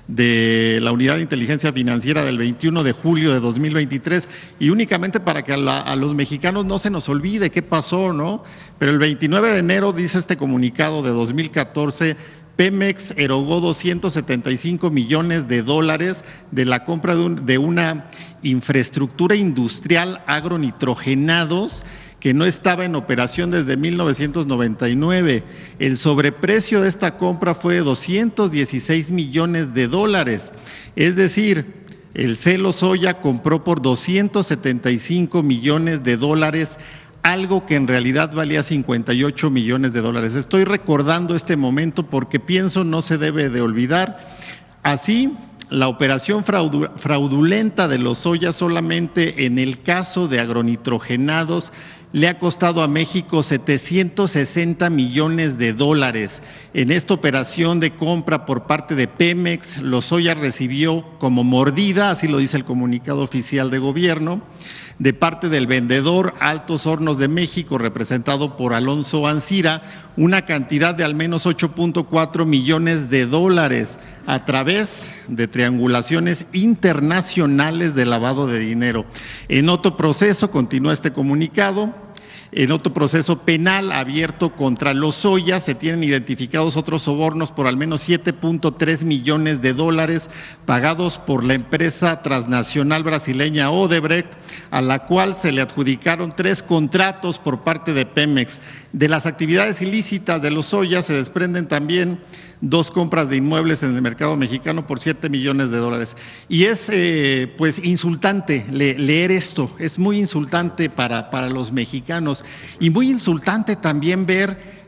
Speaker 13: de la Unidad de Inteligencia Financiera del 21 de julio de 2023, y únicamente para que a los mexicanos no se nos olvide qué pasó, ¿no? Pero el 29 de enero dice este comunicado de 2014, Pemex erogó $275 millones de la compra de una infraestructura industrial agronitrogenados que no estaba en operación desde 1999. El sobreprecio de esta compra fue de $216 millones. Es decir, el C. Lozoya compró por $275 millones, algo que en realidad valía $58 millones. Estoy recordando este momento porque pienso no se debe de olvidar. Así, la operación fraudulenta de Lozoya solamente en el caso de agronitrogenados le ha costado a México $760 millones. En esta operación de compra por parte de Pemex, Lozoya recibió como mordida, así lo dice el comunicado oficial de gobierno, de parte del vendedor Altos Hornos de México, representado por Alonso Ancira, una cantidad de al menos $8.4 millones a través de triangulaciones internacionales de lavado de dinero. En otro proceso, continúa este comunicado, en otro proceso penal abierto contra Lozoya se tienen identificados otros sobornos por al menos $7.3 millones pagados por la empresa transnacional brasileña Odebrecht, a la cual se le adjudicaron 3 contratos por parte de Pemex. De las actividades ilícitas de Lozoya se desprenden también 2 compras de inmuebles en el mercado mexicano por $7 millones. Y es pues insultante leer esto, es muy insultante para los mexicanos y muy insultante también ver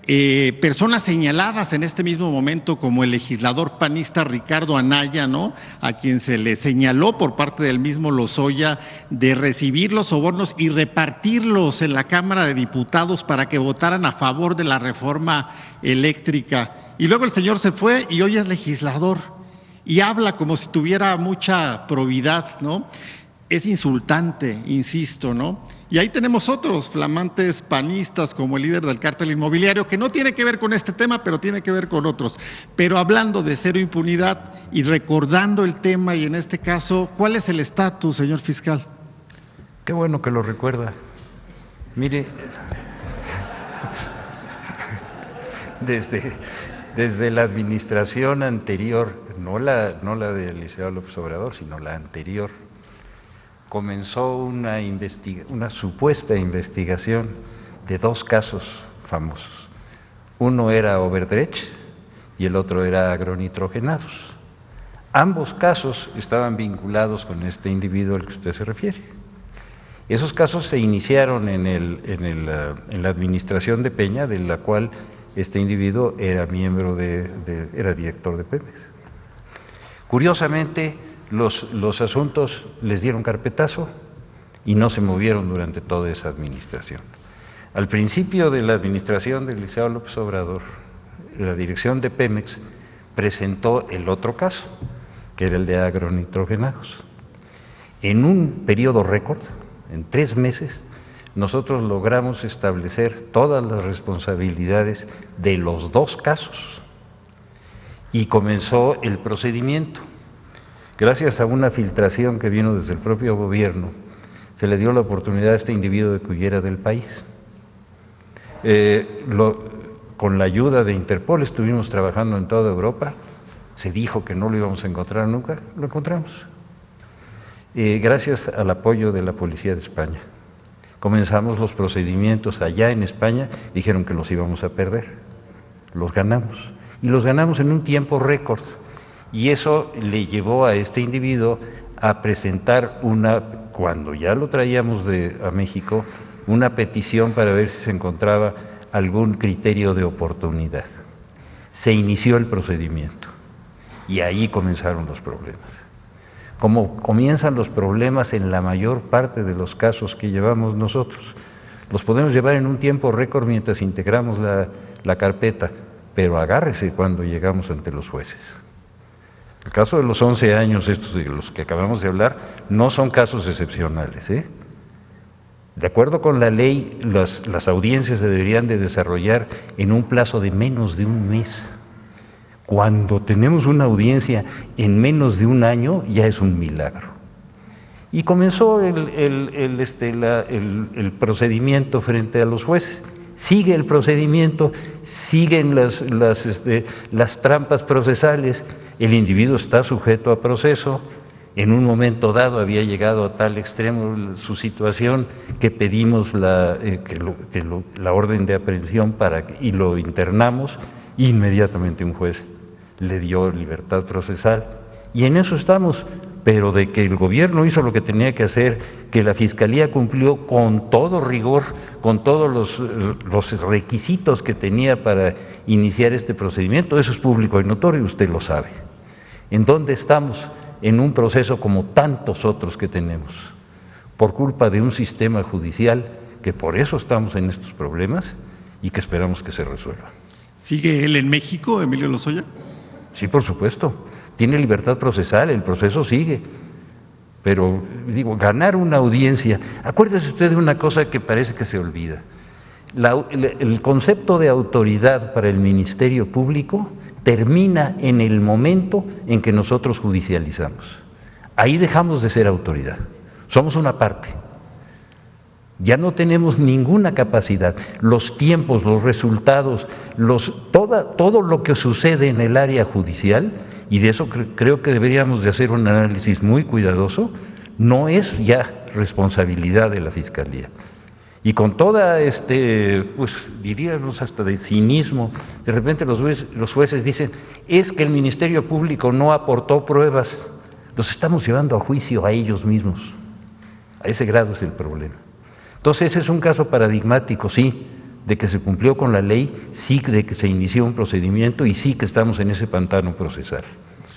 Speaker 13: personas señaladas en este mismo momento como el legislador panista Ricardo Anaya, ¿no?, a quien se le señaló por parte del mismo Lozoya de recibir los sobornos y repartirlos en la Cámara de Diputados para que votaran a favor de la reforma eléctrica. Y luego el señor se fue y hoy es legislador y habla como si tuviera mucha probidad, ¿no? Es insultante, insisto, ¿no? Y ahí tenemos otros flamantes panistas como el líder del cártel inmobiliario, que no tiene que ver con este tema, pero tiene que ver con otros. Pero hablando de cero impunidad y recordando el tema, y en este caso, ¿cuál es el estatus, señor fiscal?
Speaker 3: Qué bueno que lo recuerda. Mire, desde la administración anterior, no la del licenciado López Obrador, sino la anterior, comenzó una supuesta investigación de 2 casos famosos. Uno era Overdrecht y el otro era agronitrogenados. Ambos casos estaban vinculados con este individuo al que usted se refiere. Esos casos se iniciaron en la administración de Peña, de la cual este individuo era miembro era director de Pemex. Curiosamente, los asuntos les dieron carpetazo y no se movieron durante toda esa administración. Al principio de la administración del licenciado López Obrador, la dirección de Pemex presentó el otro caso, que era el de agronitrogenados. En un periodo récord, en 3 meses, nosotros logramos establecer todas las responsabilidades de los 2 casos y comenzó el procedimiento. Gracias a una filtración que vino desde el propio gobierno, se le dio la oportunidad a este individuo de que huyera del país. Con la ayuda de Interpol estuvimos trabajando en toda Europa, se dijo que no lo íbamos a encontrar nunca, lo encontramos. Gracias al apoyo de la Policía de España. Comenzamos los procedimientos allá en España, dijeron que los íbamos a perder, los ganamos, y los ganamos en un tiempo récord, y eso le llevó a este individuo a presentar cuando ya lo traíamos a México, una petición para ver si se encontraba algún criterio de oportunidad. Se inició el procedimiento, y ahí comenzaron los problemas. Como comienzan los problemas en la mayor parte de los casos que llevamos nosotros. Los podemos llevar en un tiempo récord mientras integramos la carpeta, pero agárrese cuando llegamos ante los jueces. El caso de los 11 años, estos de los que acabamos de hablar, no son casos excepcionales, ¿eh? De acuerdo con la ley, las audiencias se deberían de desarrollar en un plazo de menos de un mes. Cuando tenemos una audiencia en menos de un año, ya es un milagro. Y comenzó el procedimiento frente a los jueces. Sigue el procedimiento, siguen las trampas procesales, el individuo está sujeto a proceso. En un momento dado había llegado a tal extremo su situación que pedimos la orden de aprehensión y lo internamos. Inmediatamente un juez le dio libertad procesal y en eso estamos, pero de que el gobierno hizo lo que tenía que hacer, que la Fiscalía cumplió con todo rigor, con todos los requisitos que tenía para iniciar este procedimiento, eso es público y notorio, usted lo sabe. ¿En dónde estamos? En un proceso como tantos otros que tenemos, por culpa de un sistema judicial que por eso estamos en estos problemas y que esperamos que se resuelvan.
Speaker 13: ¿Sigue él en México, Emilio Lozoya?
Speaker 3: Sí, por supuesto, tiene libertad procesal, el proceso sigue, pero digo, ganar una audiencia, acuérdese usted de una cosa que parece que se olvida, el concepto de autoridad para el Ministerio Público termina en el momento en que nosotros judicializamos, ahí dejamos de ser autoridad, somos una parte. Ya no tenemos ninguna capacidad, los tiempos, los resultados, todo lo que sucede en el área judicial, y de eso creo que deberíamos de hacer un análisis muy cuidadoso, no es ya responsabilidad de la Fiscalía. Y con toda, pues diríamos hasta de cinismo, de repente los jueces dicen, es que el Ministerio Público no aportó pruebas, los estamos llevando a juicio a ellos mismos, a ese grado es el problema. Entonces, ese es un caso paradigmático, sí, de que se cumplió con la ley, sí, de que se inició un procedimiento y sí que estamos en ese pantano procesal.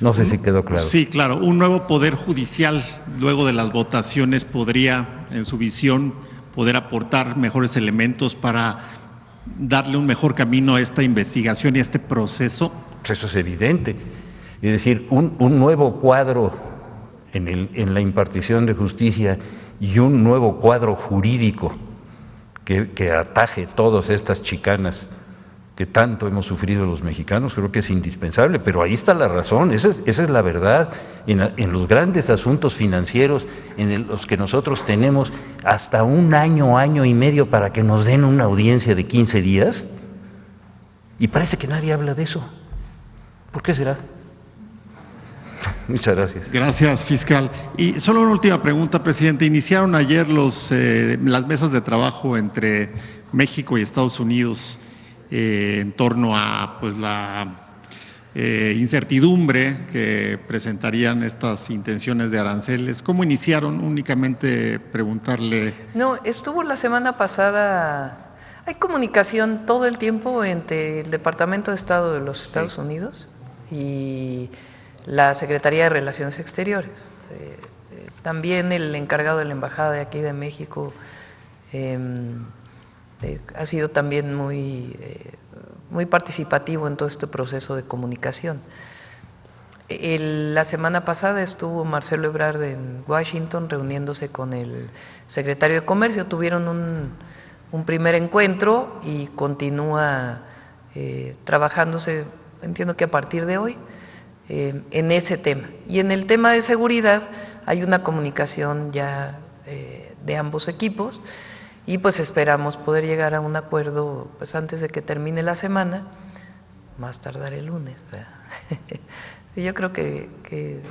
Speaker 3: No sé si quedó claro.
Speaker 13: Sí, claro. Un nuevo poder judicial, luego de las votaciones, podría, en su visión, poder aportar mejores elementos para darle un mejor camino a esta investigación y a este proceso.
Speaker 3: Eso es evidente. Es decir, un nuevo cuadro en la impartición de justicia y un nuevo cuadro jurídico que ataje todas estas chicanas que tanto hemos sufrido los mexicanos, creo que es indispensable, pero ahí está la razón, esa es la verdad, en los grandes asuntos financieros en los que nosotros tenemos hasta un año, año y medio para que nos den una audiencia de 15 días, y parece que nadie habla de eso. ¿Por qué será? Muchas gracias.
Speaker 13: Gracias, fiscal. Y solo una última pregunta, presidente. Iniciaron ayer las mesas de trabajo entre México y Estados Unidos en torno a pues, la incertidumbre que presentarían estas intenciones de aranceles. ¿Cómo iniciaron? Únicamente preguntarle.
Speaker 2: No, estuvo la semana pasada. Hay comunicación todo el tiempo entre el Departamento de Estado de los Estados Unidos y la Secretaría de Relaciones Exteriores. También el encargado de la Embajada de aquí de México ha sido también muy participativo en todo este proceso de comunicación. La semana pasada estuvo Marcelo Ebrard en Washington reuniéndose con el secretario de Comercio. Tuvieron un primer encuentro y continúa trabajándose, entiendo que a partir de hoy, en ese tema. Y en el tema de seguridad hay una comunicación ya de ambos equipos y pues esperamos poder llegar a un acuerdo pues antes de que termine la semana, más tardar el lunes, ¿verdad? Yo creo que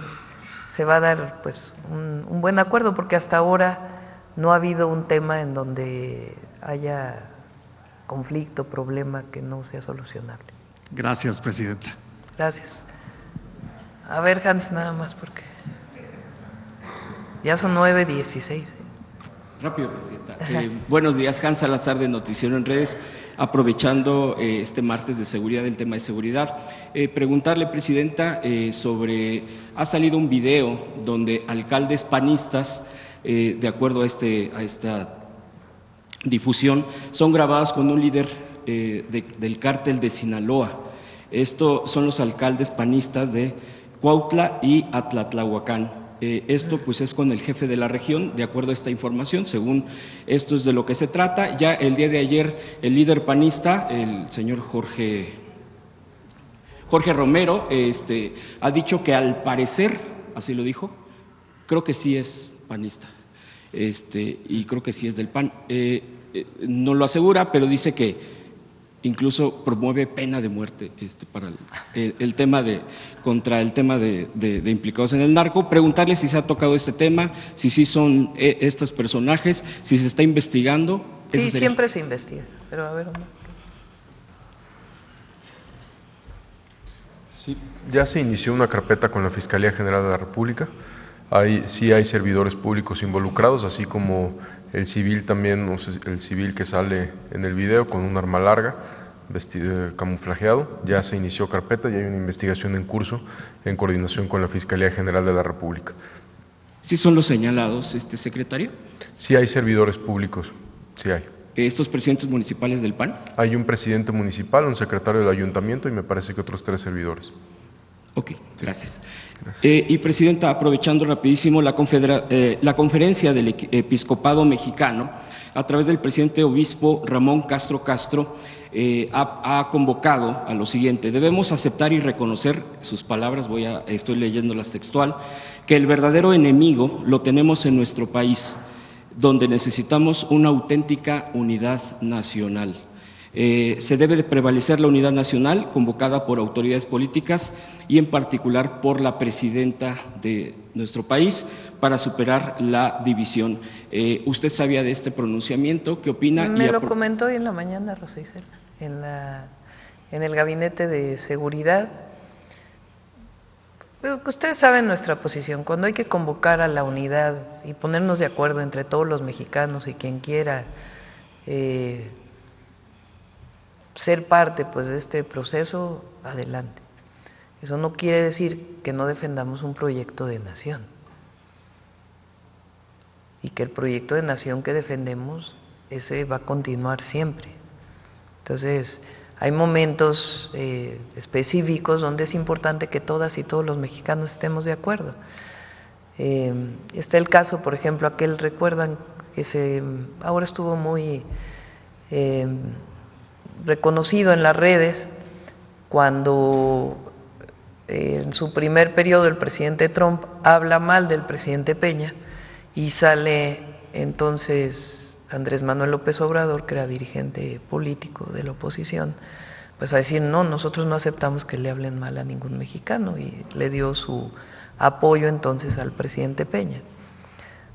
Speaker 2: se va a dar pues un buen acuerdo, porque hasta ahora no ha habido un tema en donde haya conflicto, problema que no sea solucionable.
Speaker 13: Gracias, presidenta.
Speaker 2: Gracias. A ver, Hans, nada más porque ya son 9:16.
Speaker 14: Rápido, presidenta. Buenos días, Hans Salazar de Noticiero en Redes. Aprovechando este martes de seguridad, el tema de seguridad, preguntarle, presidenta, ha salido un video donde alcaldes panistas, de acuerdo a esta difusión, son grabados con un líder del cártel de Sinaloa. Estos son los alcaldes panistas de Cuautla y Atlatlahuacán. Esto pues es con el jefe de la región, de acuerdo a esta información, según esto es de lo que se trata. Ya el día de ayer el líder panista, el señor Jorge Romero, ha dicho que al parecer, así lo dijo, creo que sí es panista, y creo que sí es del PAN. No lo asegura, pero dice que incluso promueve pena de muerte para el tema contra el tema de implicados en el narco. Preguntarle si se ha tocado este tema, si sí son estos personajes, si se está investigando.
Speaker 2: Sí, siempre se investiga, pero a ver, Omar.
Speaker 6: Sí, ya se inició una carpeta con la Fiscalía General de la República. Sí hay servidores públicos involucrados, así como el civil también, el civil que sale en el video con un arma larga, vestido camuflajeado. Ya se inició carpeta y hay una investigación en curso en coordinación con la Fiscalía General de la República.
Speaker 14: ¿Sí son los señalados, secretario?
Speaker 6: Sí hay servidores públicos, sí hay.
Speaker 14: ¿Estos presidentes municipales del PAN? Hay
Speaker 6: un presidente municipal, un secretario del ayuntamiento y me parece que otros 3 servidores.
Speaker 14: Ok, gracias. Y presidenta, aprovechando rapidísimo la conferencia del Episcopado Mexicano, a través del presidente obispo Ramón Castro Castro, ha convocado a lo siguiente: debemos aceptar y reconocer, sus palabras, estoy leyéndolas textual, que el verdadero enemigo lo tenemos en nuestro país, donde necesitamos una auténtica unidad nacional. Se debe de prevalecer la unidad nacional convocada por autoridades políticas y en particular por la presidenta de nuestro país para superar la división. ¿Usted sabía de este pronunciamiento? ¿Qué opina?
Speaker 2: Me lo comentó hoy en la mañana, Rosa Isela, en el Gabinete de Seguridad. Ustedes saben nuestra posición. Cuando hay que convocar a la unidad y ponernos de acuerdo entre todos los mexicanos y quien quiera ser parte pues de este proceso, adelante. Eso no quiere decir que no defendamos un proyecto de nación y que el proyecto de nación que defendemos, ese va a continuar siempre. Entonces, hay momentos específicos donde es importante que todas y todos los mexicanos estemos de acuerdo. Está el caso, por ejemplo, recuerdan que ahora estuvo muy reconocido en las redes cuando en su primer periodo el presidente Trump habla mal del presidente Peña y sale entonces Andrés Manuel López Obrador, que era dirigente político de la oposición, pues a decir: no, nosotros no aceptamos que le hablen mal a ningún mexicano, y le dio su apoyo entonces al presidente Peña.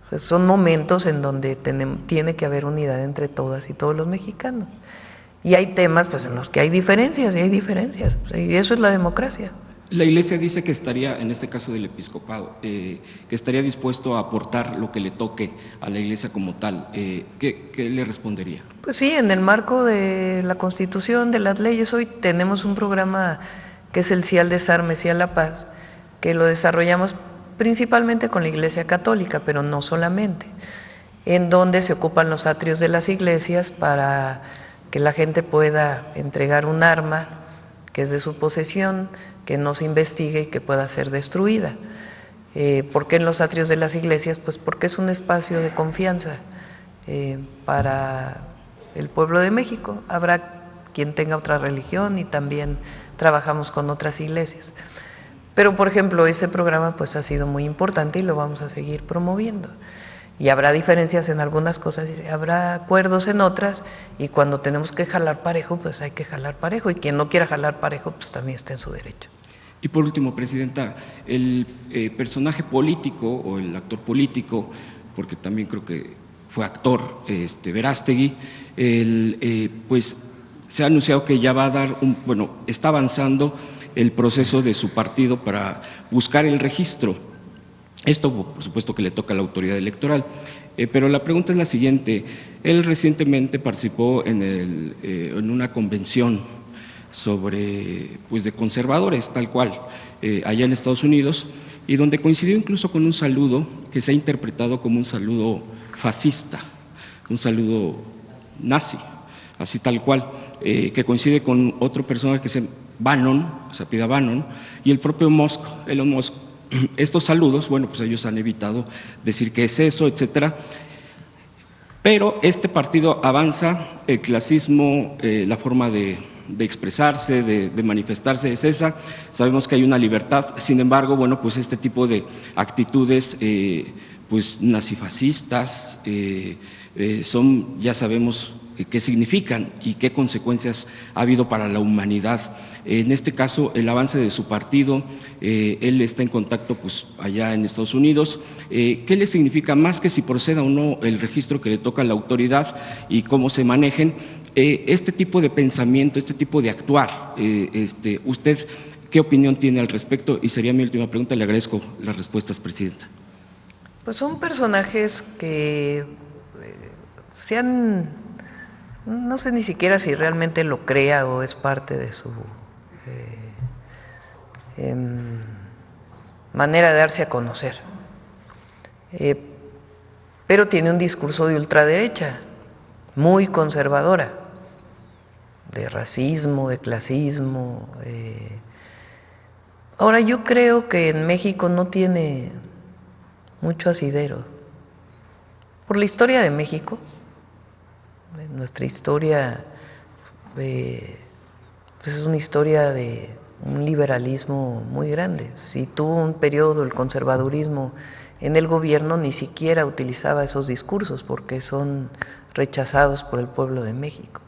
Speaker 2: O sea, son momentos en donde tiene que haber unidad entre todas y todos los mexicanos. Y hay temas pues en los que hay diferencias, y eso es la democracia.
Speaker 14: La Iglesia dice que estaría, en este caso del episcopado, que estaría dispuesto a aportar lo que le toque a la Iglesia como tal. ¿Qué le respondería?
Speaker 2: Pues sí, en el marco de la Constitución, de las leyes, hoy tenemos un programa que es el Sí al Desarme, Sí a la Paz, que lo desarrollamos principalmente con la Iglesia Católica, pero no solamente, en donde se ocupan los atrios de las iglesias para que la gente pueda entregar un arma que es de su posesión, que no se investigue y que pueda ser destruida. ¿Por qué en los atrios de las iglesias? Pues porque es un espacio de confianza para el pueblo de México. Habrá quien tenga otra religión y también trabajamos con otras iglesias. Pero, por ejemplo, ese programa pues ha sido muy importante y lo vamos a seguir promoviendo. Y habrá diferencias en algunas cosas, habrá acuerdos en otras, y cuando tenemos que jalar parejo, pues hay que jalar parejo, y quien no quiera jalar parejo, pues también está en su derecho.
Speaker 14: Y por último, Presidenta, el personaje político o el actor político, porque también creo que fue actor, Verástegui, pues se ha anunciado que ya va a dar está avanzando el proceso de su partido para buscar el registro. Esto, por supuesto, que le toca a la autoridad electoral. Pero la pregunta es la siguiente: él recientemente participó en una convención sobre, pues, de conservadores, tal cual, allá en Estados Unidos, y donde coincidió incluso con un saludo que se ha interpretado como un saludo fascista, un saludo nazi, así tal cual, que coincide con otro personaje que se llama Bannon, se apellida Bannon, y el propio Elon Musk. Estos saludos, bueno, pues ellos han evitado decir qué es eso, etcétera. Pero este partido avanza, el clasismo, la forma de expresarse, de manifestarse es esa. Sabemos que hay una libertad, sin embargo, bueno, pues este tipo de actitudes pues nazifascistas son, ya sabemos qué significan y qué consecuencias ha habido para la humanidad. En este caso, el avance de su partido, él está en contacto pues allá en Estados Unidos. ¿Qué le significa, más que si proceda o no el registro que le toca a la autoridad y cómo se manejen, este tipo de pensamiento, este tipo de actuar? ¿Usted qué opinión tiene al respecto? Y sería mi última pregunta, le agradezco las respuestas, Presidenta.
Speaker 2: Pues son personajes que se han, no sé ni siquiera si realmente lo crea o es parte de su manera de darse a conocer, pero tiene un discurso de ultraderecha muy conservadora, de racismo, de clasismo. Ahora, yo creo que en México no tiene mucho asidero por la historia de México. Nuestra historia pues es una historia de un liberalismo muy grande. Si tuvo un periodo el conservadurismo en el gobierno, ni siquiera utilizaba esos discursos porque son rechazados por el pueblo de México.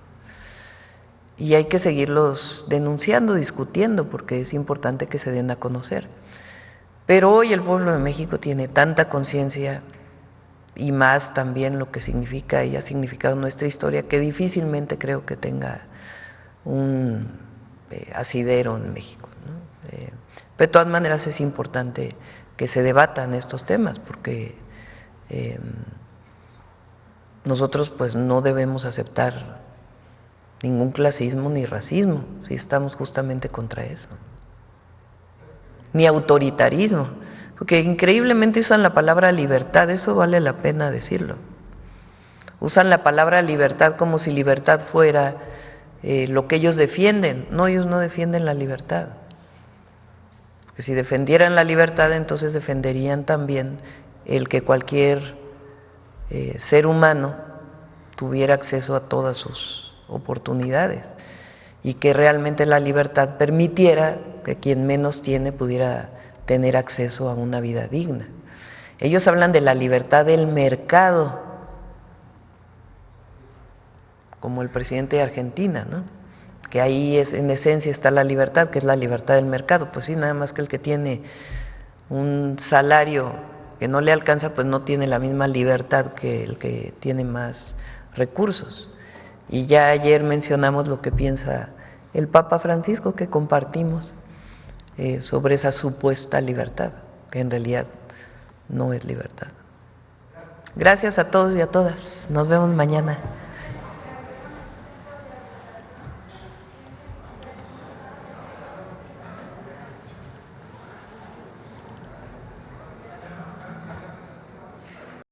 Speaker 2: Y hay que seguirlos denunciando, discutiendo, porque es importante que se den a conocer. Pero hoy el pueblo de México tiene tanta conciencia, y más también lo que significa y ha significado nuestra historia, que difícilmente creo que tenga un asidero en México, ¿no? Pero de todas maneras es importante que se debatan estos temas, porque nosotros pues no debemos aceptar ningún clasismo ni racismo, si estamos justamente contra eso, ni autoritarismo, porque increíblemente usan la palabra libertad, eso vale la pena decirlo. Usan la palabra libertad como si libertad fuera lo que ellos defienden. No, ellos no defienden la libertad. Porque si defendieran la libertad, entonces defenderían también el que cualquier ser humano tuviera acceso a todas sus oportunidades y que realmente la libertad permitiera que quien menos tiene pudiera tener acceso a una vida digna. Ellos hablan de la libertad del mercado, como el presidente de Argentina, ¿no? Que ahí en esencia está la libertad, que es la libertad del mercado. Pues sí, nada más que el que tiene un salario que no le alcanza, pues no tiene la misma libertad que el que tiene más recursos. Y ya ayer mencionamos lo que piensa el Papa Francisco, que compartimos sobre esa supuesta libertad, que en realidad no es libertad. Gracias a todos y a todas. Nos vemos mañana.